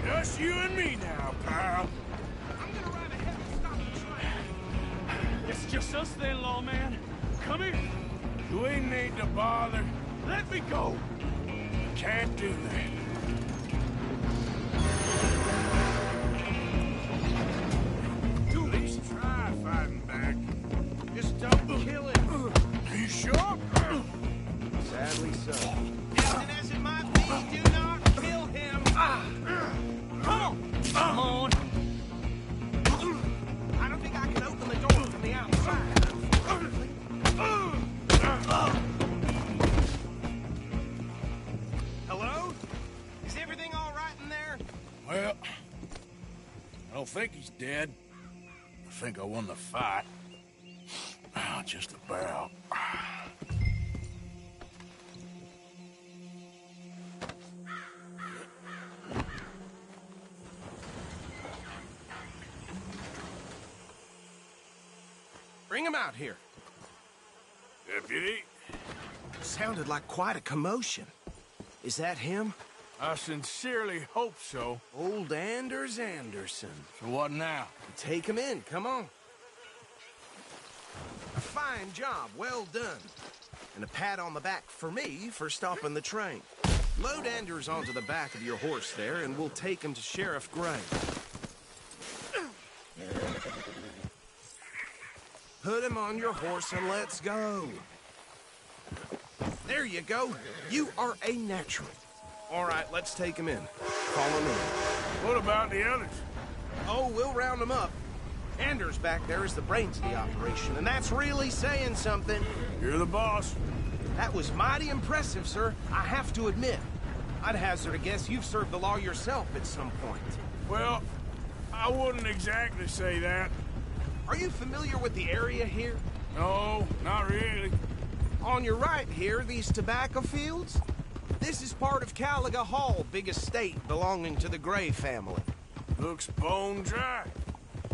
Just you and me now, pal. I'm gonna ride ahead and stop the train. It's just us then, lawman. Come here. Do we need to bother? Let me go. Can't do that. Do At least try fighting back. Just don't kill him. You sure? Sadly so. As it might be, do not kill him. Come on! Come on! I don't think I can open the door from the outside, unfortunately. Hello? Is everything all right in there? Well, I don't think he's dead. I think I won the fight. Just about. Bring him out here. Deputy? Sounded like quite a commotion. Is that him? I sincerely hope so. Old Anders Anderson. So what now? Take him in, come on. A fine job, well done. And a pat on the back for me for stopping the train. Load Anders onto the back of your horse there, and we'll take him to Sheriff Gray. Put him on your horse and let's go. There you go. You are a natural. All right, let's take him in. Follow me. What about the others? Oh, we'll round them up. Anders back there is the brains of the operation, and that's really saying something. You're the boss. That was mighty impressive, sir. I have to admit. I'd hazard a guess you've served the law yourself at some point. Well, I wouldn't exactly say that. Are you familiar with the area here? No, not really. On your right here, these tobacco fields? This is part of Caliga Hall, big estate belonging to the Gray family. Looks bone dry.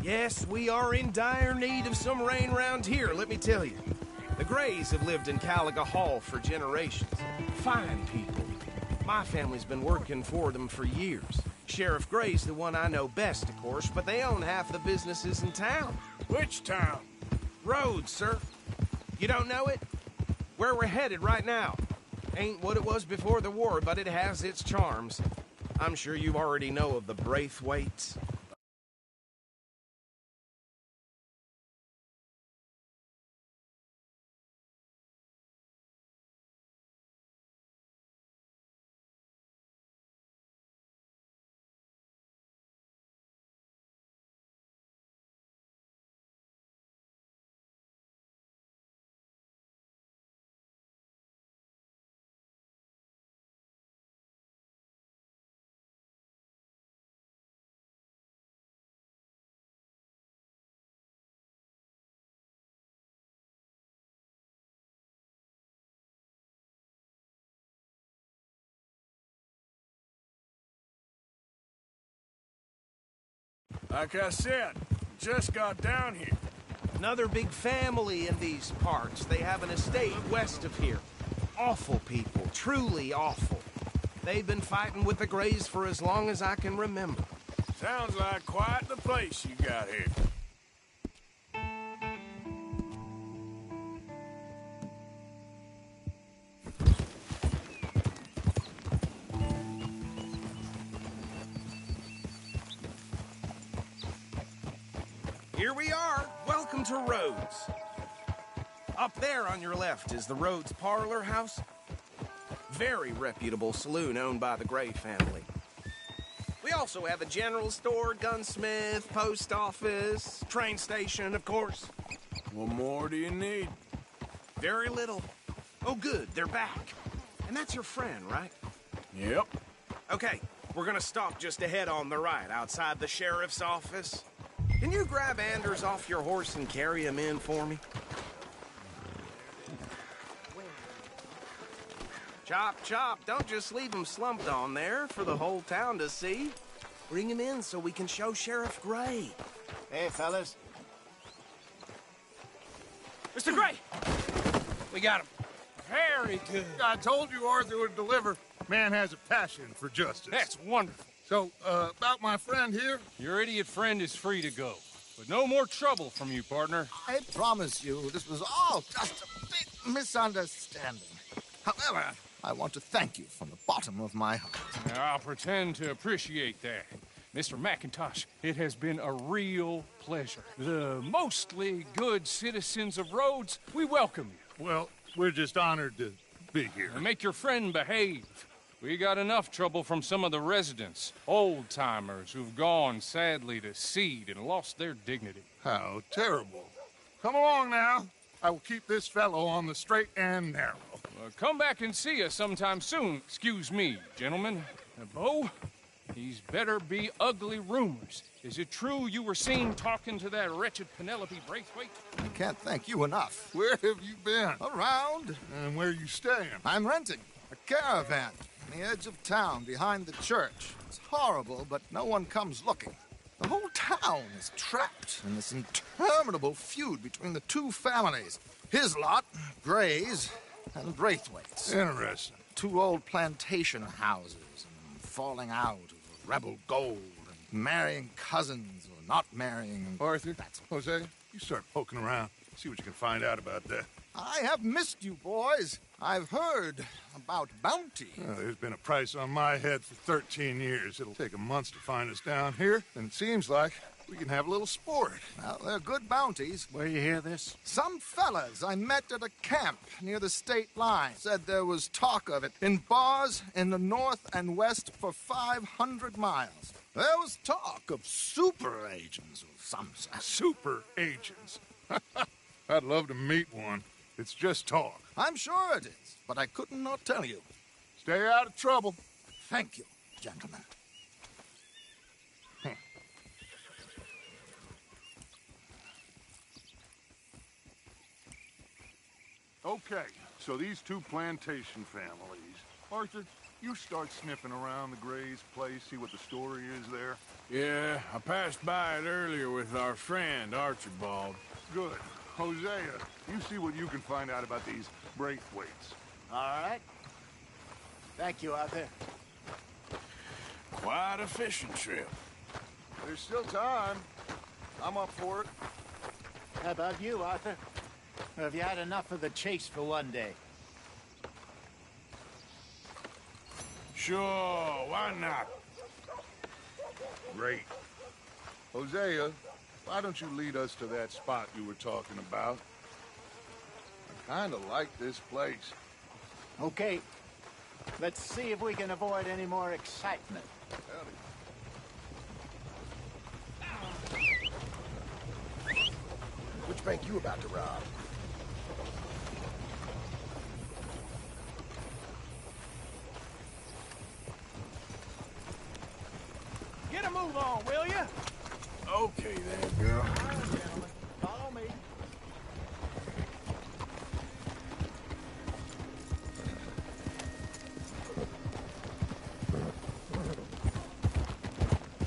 Yes, we are in dire need of some rain round here, let me tell you. The Grays have lived in Caliga Hall for generations. Fine people. My family's been working for them for years. Sheriff Gray's the one I know best, of course, but they own half the businesses in town. Which town? Rhodes, sir. You don't know it? Where we're headed right now. Ain't what it was before the war, but it has its charms. I'm sure you already know of the Braithwaites. Like I said, just got down here. Another big family in these parts. They have an estate west of here. Awful people, truly awful. They've been fighting with the Grays for as long as I can remember. Sounds like quite the place you got here. Here we are. Welcome to Rhodes. Up there on your left is the Rhodes Parlor House. Very reputable saloon owned by the Gray family. We also have a general store, gunsmith, post office, train station, of course. What more do you need? Very little. Oh, good, they're back. And that's your friend, right? Yep. Okay, we're gonna stop just ahead on the right, outside the sheriff's office. Can you grab Anders off your horse and carry him in for me? Chop, chop. Don't just leave him slumped on there for the whole town to see. Bring him in so we can show Sheriff Gray. Hey, fellas. Mr. Gray! We got him. Very good. I told you Arthur would deliver. Man has a passion for justice. That's wonderful. So, about my friend here? Your idiot friend is free to go. But no more trouble from you, partner. I promise you, this was all just a big misunderstanding. However, I want to thank you from the bottom of my heart. I'll pretend to appreciate that. Mr. McIntosh, it has been a real pleasure. The mostly good citizens of Rhodes, we welcome you. Well, we're just honored to be here. And make your friend behave. We got enough trouble from some of the residents, old-timers who've gone, sadly, to seed and lost their dignity. How terrible. Come along now. I will keep this fellow on the straight and narrow. Come back and see us sometime soon. Excuse me, gentlemen. Bo, these better be ugly rumors. Is it true you were seen talking to that wretched Penelope Braithwaite? I can't thank you enough. Where have you been? Around. And where are you staying? I'm renting a caravan on the edge of town behind the church. It's horrible, but no one comes looking. The whole town is trapped in this interminable feud between the two families. His lot, Gray's, and Braithwaite's. Interesting. Two old plantation houses, and falling out over rebel gold, and marrying cousins or not marrying. And Arthur, Hosea, you start poking around. See what you can find out about that. I have missed you, boys. I've heard about bounty. Well, there's been a price on my head for 13 years. It'll take a month to find us down here, and it seems like we can have a little sport. Well, they're good bounties. Where you hear this? Some fellas I met at a camp near the state line said there was talk of it in bars in the north and west for 500 miles. There was talk of super agents or some such. Super agents? I'd love to meet one. It's just talk. I'm sure it is, but I couldn't not tell you. Stay out of trouble. Thank you, gentlemen. Okay, so these two plantation families. Arthur, you start sniffing around the Gray's place, see what the story is there. Yeah, I passed by it earlier with our friend, Archibald. Good. Hosea, you see what you can find out about these Braithwaites. All right. Thank you, Arthur. Quite a fishing trip. There's still time. I'm up for it. How about you, Arthur? Or have you had enough of the chase for one day? Sure, why not? Great. Hosea, why don't you lead us to that spot you were talking about? I kind of like this place. Okay. Let's see if we can avoid any more excitement. Which bank you about to rob? Get a move on, will you? Okay then, girl. Gentlemen, follow me.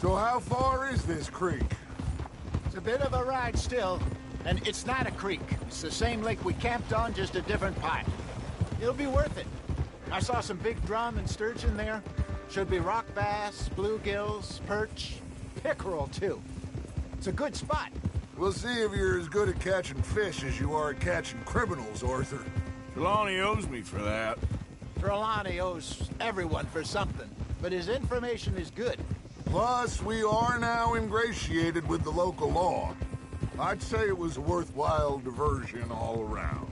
So how far is this creek? It's a bit of a ride still, and it's not a creek. It's the same lake we camped on, just a different pipe. It'll be worth it. I saw some big drum and sturgeon there. Should be rock bass, bluegills, perch, pickerel, too. It's a good spot. We'll see if you're as good at catching fish as you are at catching criminals, Arthur. Trelawney owes me for that. Trelawney owes everyone for something, but his information is good. Plus, we are now ingratiated with the local law. I'd say it was a worthwhile diversion all around.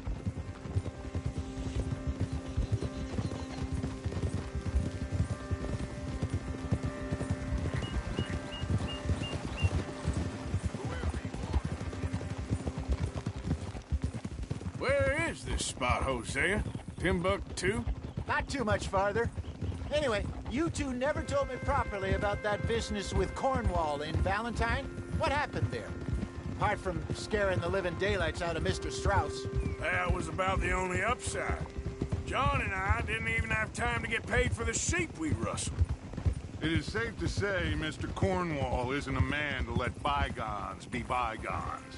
Where is this spot, Hosea? Timbuktu? Not too much farther. Anyway, you two never told me properly about that business with Cornwall in Valentine. What happened there? Apart from scaring the living daylights out of Mr. Strauss. That was about the only upside. John and I didn't even have time to get paid for the sheep we rustled. It is safe to say Mr. Cornwall isn't a man to let bygones be bygones.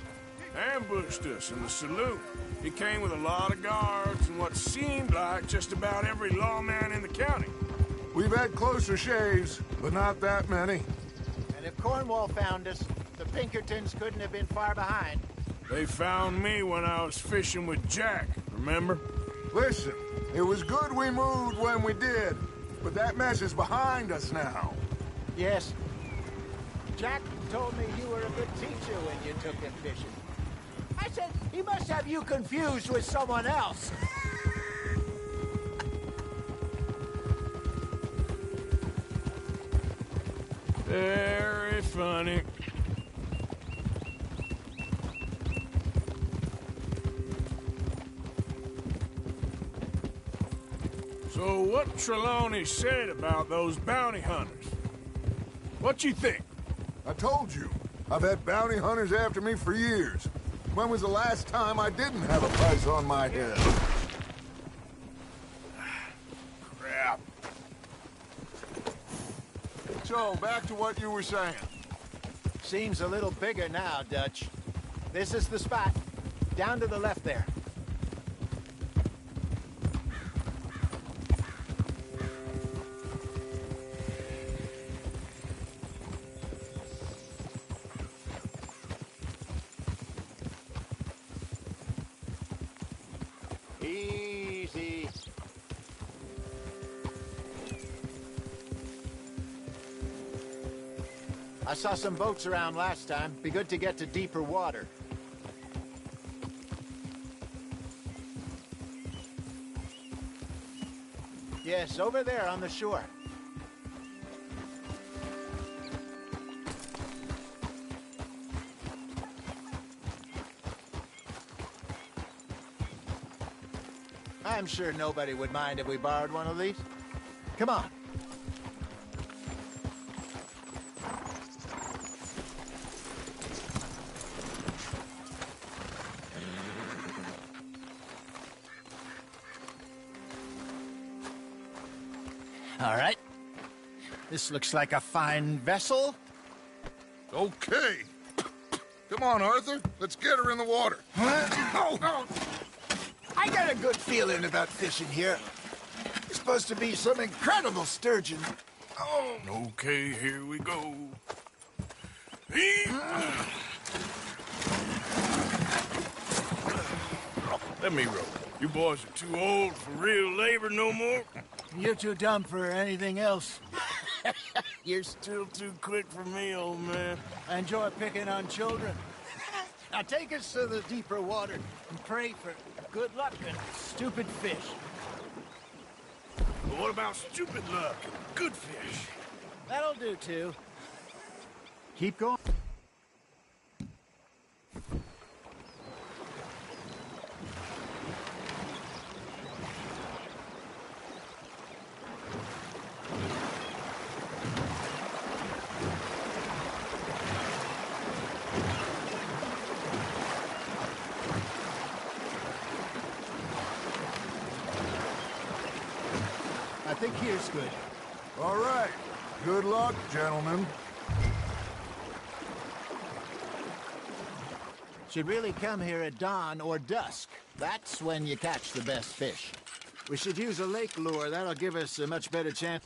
Ambushed us in the saloon. He came with a lot of guards and what seemed like just about every lawman in the county. We've had closer shaves, but not that many. And if Cornwall found us, the Pinkertons couldn't have been far behind. They found me when I was fishing with Jack, remember? Listen, it was good we moved when we did, but that mess is behind us now. Yes. Jack told me you were a good teacher when you took him fishing. I said, he must have you confused with someone else. Very funny. So what Trelawney said about those bounty hunters? What you think? I told you. I've had bounty hunters after me for years. When was the last time I didn't have a price on my head? So, back to what you were saying. Seems a little bigger now, Dutch. This is the spot. Down to the left there. Easy. I saw some boats around last time. Be good to get to deeper water. Yes, over there on the shore. I'm sure nobody would mind if we borrowed one of these. Come on. All right. This looks like a fine vessel. Okay. Come on, Arthur. Let's get her in the water. Oh. I got a good feeling about fishing here. It's supposed to be some incredible sturgeon. Oh. Okay, here we go. Let me row. You boys are too old for real labor no more. You're too dumb for anything else. You're still too quick for me, old man. I enjoy picking on children. Now take us to the deeper water and pray for good luck and stupid fish. But what about stupid luck and good fish? That'll do, too. Keep going. I think here's good. All right. Good luck, gentlemen. Should really come here at dawn or dusk. That's when you catch the best fish. We should use a lake lure. That'll give us a much better chance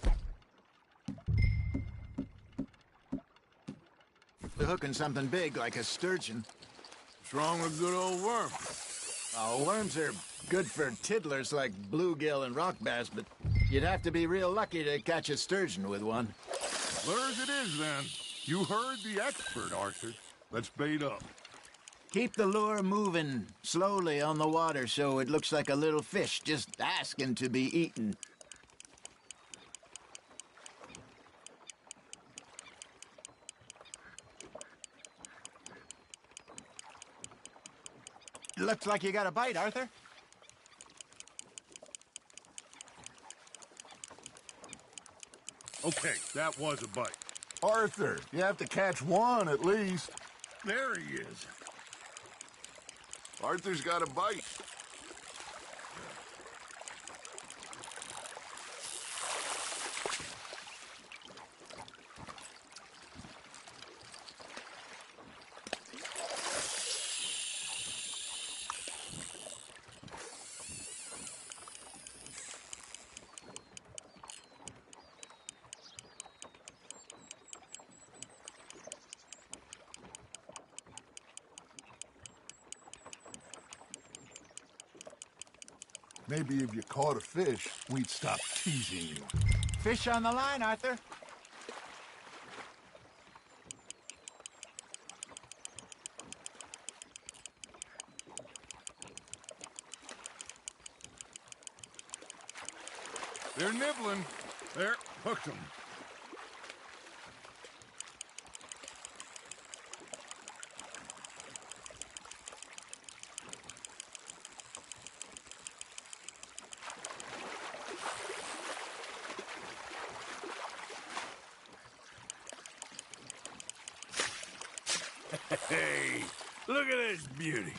of hooking something big like a sturgeon. What's wrong with good old worm? Oh, worms are good for tiddlers like bluegill and rock bass, but you'd have to be real lucky to catch a sturgeon with one. Clear as it is, then. You heard the expert, Arthur. Let's bait up. Keep the lure moving slowly on the water so it looks like a little fish just asking to be eaten. Looks like you got a bite, Arthur. Okay, that was a bite. Arthur, you have to catch one at least. There he is. Arthur's got a bite. Maybe if you caught a fish, we'd stop teasing you. Fish on the line, Arthur. They're nibbling. There, hooked them. Hey, look at this beauty.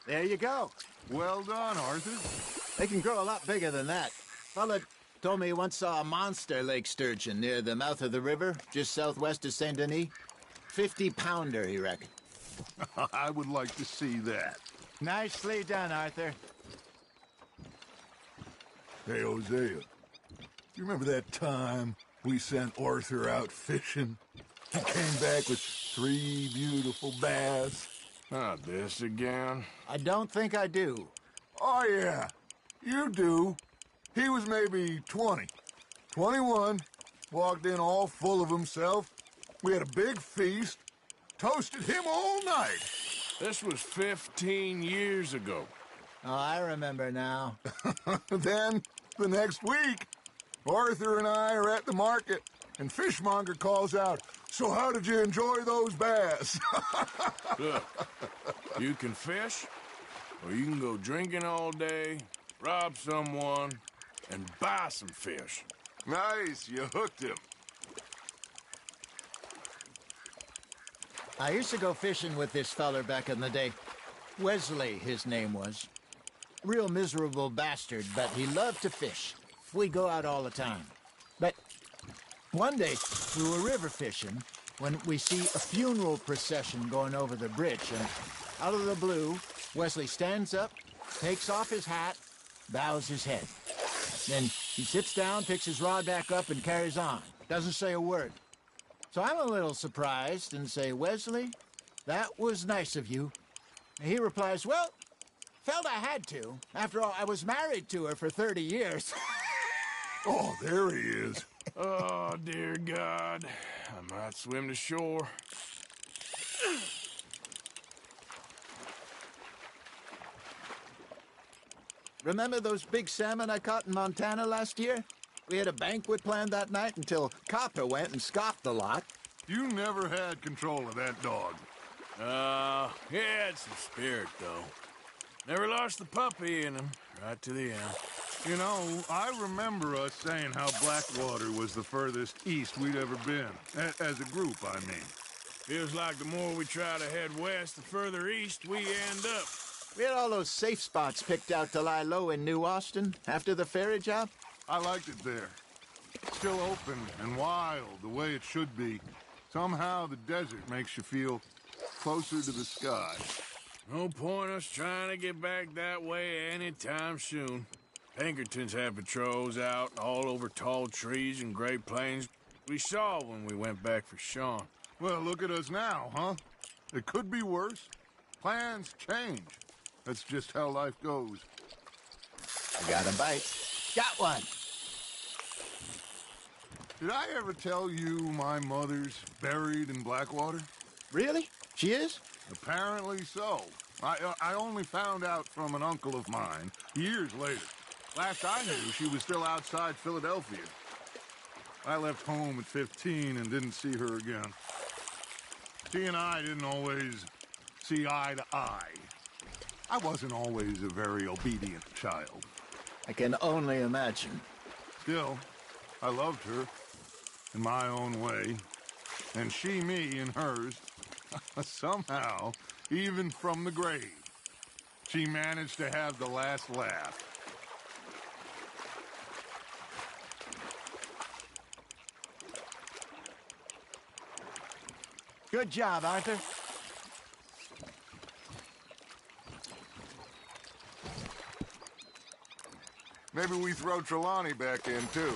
There you go. Well done, Arthur. They can grow a lot bigger than that. Fella told me he once saw a monster lake sturgeon near the mouth of the river, just southwest of Saint-Denis. 50-pounder, he reckoned. I would like to see that. Nicely done, Arthur. Hey, Hosea. You remember that time we sent Arthur out fishing? He came back with 3 beautiful bass. Not this again. I don't think I do. Oh, yeah. You do. He was maybe 20. 21. Walked in all full of himself. We had a big feast. Toasted him all night. This was 15 years ago. Oh, I remember now. Then, the next week, Arthur and I are at the market, and Fishmonger calls out, "So how did you enjoy those bass?" Look, you can fish, or you can go drinking all day, rob someone, and buy some fish. Nice, you hooked him. I used to go fishing with this feller back in the day. Wesley, his name was. Real miserable bastard, but he loved to fish. We go out all the time. But one day, we were river fishing when we see a funeral procession going over the bridge, and out of the blue, Wesley stands up, takes off his hat, bows his head. Then he sits down, picks his rod back up, and carries on. Doesn't say a word. So I'm a little surprised and say, "Wesley, that was nice of you." And he replies, "Well, felt I had to. After all, I was married to her for 30 years. Oh, there he is. Oh, dear God. I might swim to shore. Remember those big salmon I caught in Montana last year? We had a banquet planned that night until Copper went and scoffed the lot. You never had control of that dog. He had some spirit, though. Never lost the puppy in him, right to the end. You know, I remember us saying how Blackwater was the furthest east we'd ever been. As a group, I mean. Feels like the more we try to head west, the further east we end up. We had all those safe spots picked out to lie low in New Austin after the ferry job. I liked it there. Still open and wild, the way it should be. Somehow the desert makes you feel closer to the sky. No point us trying to get back that way anytime soon. Pinkertons have patrols out all over tall trees and Great Plains. We saw when we went back for Sean. Well, look at us now, huh? It could be worse. Plans change. That's just how life goes. I got a bite. Got one. Did I ever tell you my mother's buried in Blackwater? Really? She is? Apparently so. I only found out from an uncle of mine years later. Last I knew, she was still outside Philadelphia. I left home at 15 and didn't see her again. She and I didn't always see eye to eye. I wasn't always a very obedient child. I can only imagine. Still, I loved her in my own way, and she me in hers. Somehow, even from the grave, she managed to have the last laugh. Good job, Arthur. Maybe we throw Trelawney back in, too.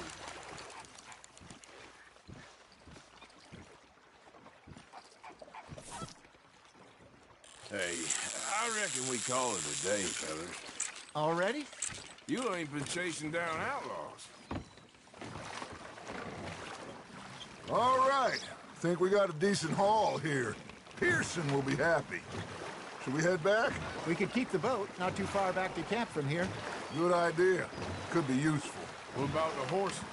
Hey, I reckon we call it a day, fellas. Already? You ain't been chasing down outlaws. All right. Think we got a decent haul here. Pearson will be happy. Should we head back? We could keep the boat not too far back to camp from here. Good idea. Could be useful. What about the horses?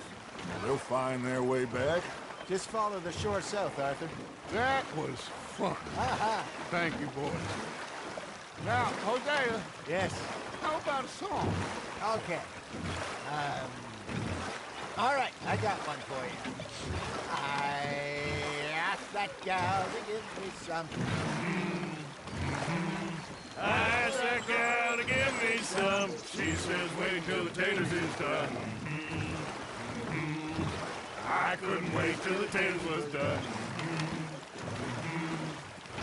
They'll find their way back. Just follow the shore south, Arthur. That was fun. Aha! Thank you, boys. Now, Hosea. Yes? How about a song? Okay. All right, I got one for you. I asked that gal to give me some. I asked that gal to give me some. She says, wait till the taters is done. I couldn't wait till the taters was done.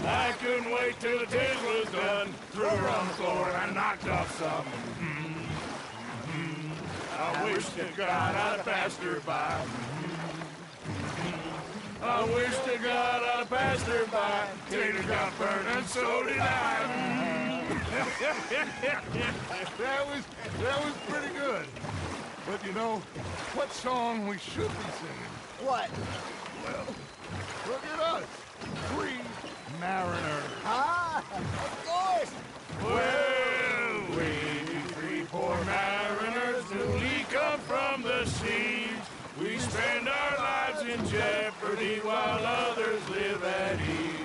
I couldn't wait till the tiz was done. Threw her on the floor and I knocked off some. I wish to God I'd passed her by. I wish to God I'd passed her by. Tater got burned and so did I. that was pretty good. But you know, what song we should be singing? What? Well, look at us. Three mariners. Ah, of course. Well, we three poor mariners newly come from the seas. We spend our lives in jeopardy while others live at ease.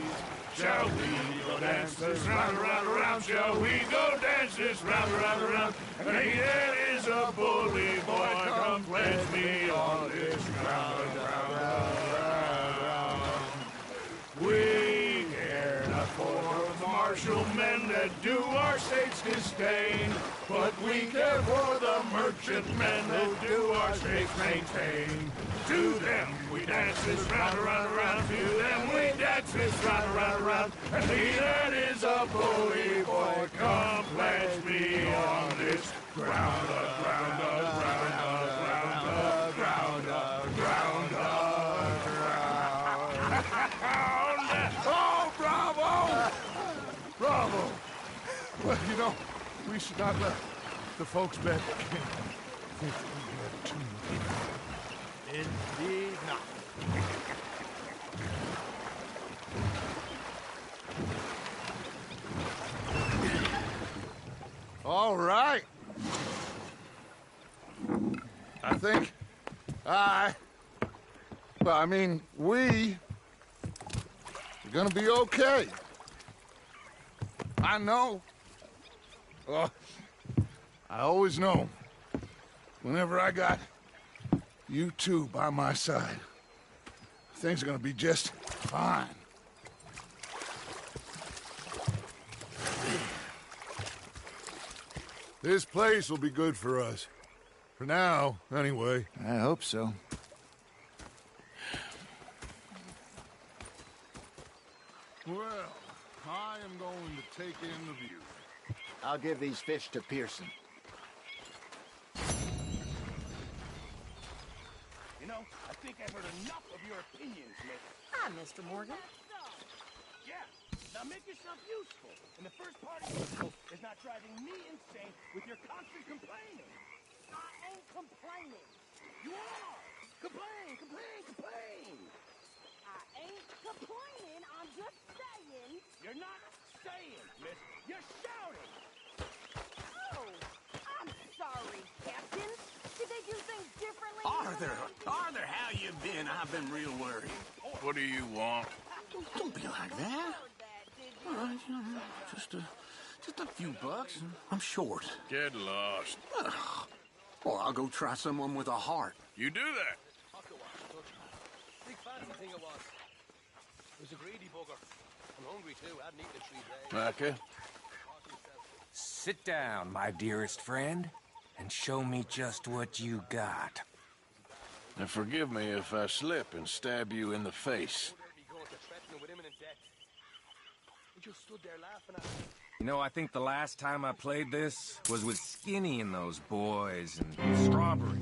Shall we go dance this round, around, around? Shall we go dance this round, around, around? And he that is a bully boy, come pledge me on this ground, round, round, round. We care not for the martial men that do our state's disdain, but we care for the merchant men that do our state's maintain. To them we dance this round, around, around. To them we dance this round, around, around. And he that is a bully boy, come pledge me on this ground, ground, ground, ground, ground, ground, ground. Oh, bravo! Bravo! Well, you know, we should not let the folks back think we have too much. Indeed not. All right. I think we're gonna be okay. I know. Oh, I always know. Whenever I got you two by my side, things are gonna be just fine. This place will be good for us. For now, anyway. I hope so. Well, I am going to take in the view. I'll give these fish to Pearson. You know, I think I've heard enough of your opinions, Nick. Hi, Mr. Morgan. Yeah, now make yourself useful. And the first part of useful is not driving me insane with your constant complaining. I ain't complaining. You are! Complain, complain, complain! I ain't complaining. I'm just saying. You're not saying, miss. You're shouting! Oh, I'm sorry, Captain. Did they do things differently? Arthur, how you been? I've been real worried. What do you want? Don't be like that. All right, you know, just a few bucks. I'm short. Get lost. Well, I'll go try someone with a heart. You do that. Big fancy thing it was. It was a greedy bugger. I'm hungry too. I hadn't eaten in 3 days. Micah? Sit down, my dearest friend, and show me just what you got. Now forgive me if I slip and stab you in the face. You know, I think the last time I played this was with Skinny and those boys and Strawberry.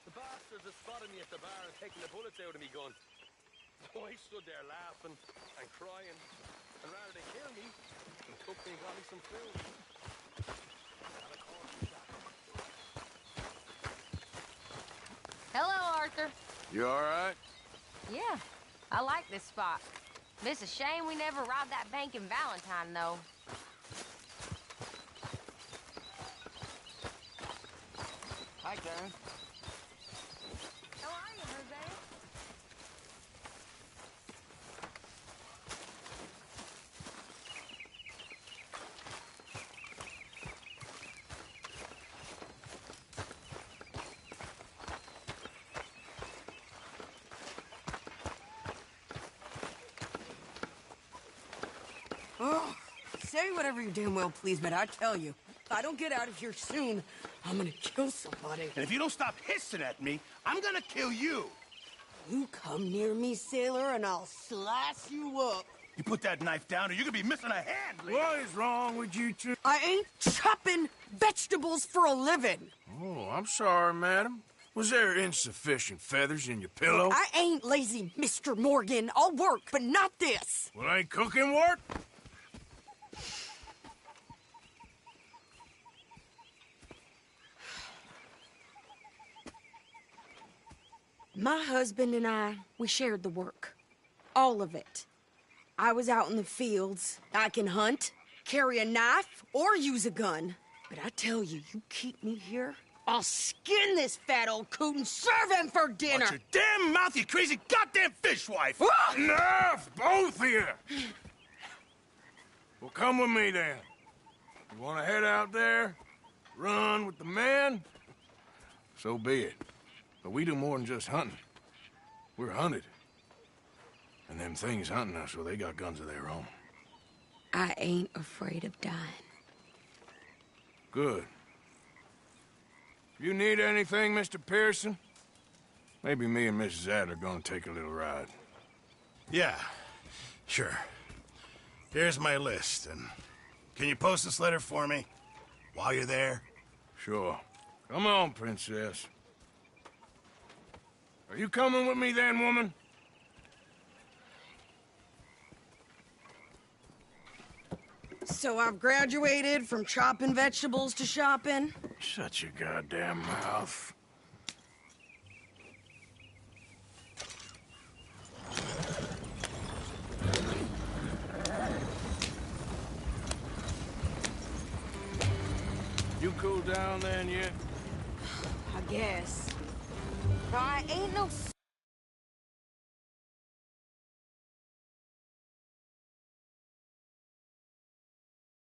The bastards had spotted me at the bar and taken the bullets out of me gun. So I stood there laughing and crying. And rather than kill me, they took me and got me some food. Hello, Arthur. You all right? Yeah, I like this spot. It's a shame we never robbed that bank in Valentine, though. Hi, Karen. How are you, Jose? Oh, say whatever you damn well please, but I tell you, if I don't get out of here soon, I'm gonna kill somebody. And if you don't stop hissing at me, I'm gonna kill you. You come near me, sailor, and I'll slice you up. You put that knife down or you're gonna be missing a hand, lady. What is wrong with you two? I ain't chopping vegetables for a living. Oh, I'm sorry, madam. Was there insufficient feathers in your pillow? I ain't lazy, Mr. Morgan. I'll work, but not this. Well, ain't cooking work? My husband and I, we shared the work. All of it. I was out in the fields. I can hunt, carry a knife, or use a gun. But I tell you, you keep me here, I'll skin this fat old coot and serve him for dinner. Watch your damn mouth, you crazy goddamn fishwife! Enough, both of you! Well, come with me, then. You want to head out there, run with the men? So be it. But we do more than just hunting. We're hunted. And them things hunting us, well, they got guns of their own. I ain't afraid of dying. Good. You need anything, Mr. Pearson? Maybe me and Mrs. Adler are gonna take a little ride. Yeah, sure. Here's my list, and can you post this letter for me while you're there? Sure. Come on, Princess. Are you coming with me then, woman? So I've graduated from chopping vegetables to shopping? Shut your goddamn mouth. You cool down then yet? I guess. I ain't no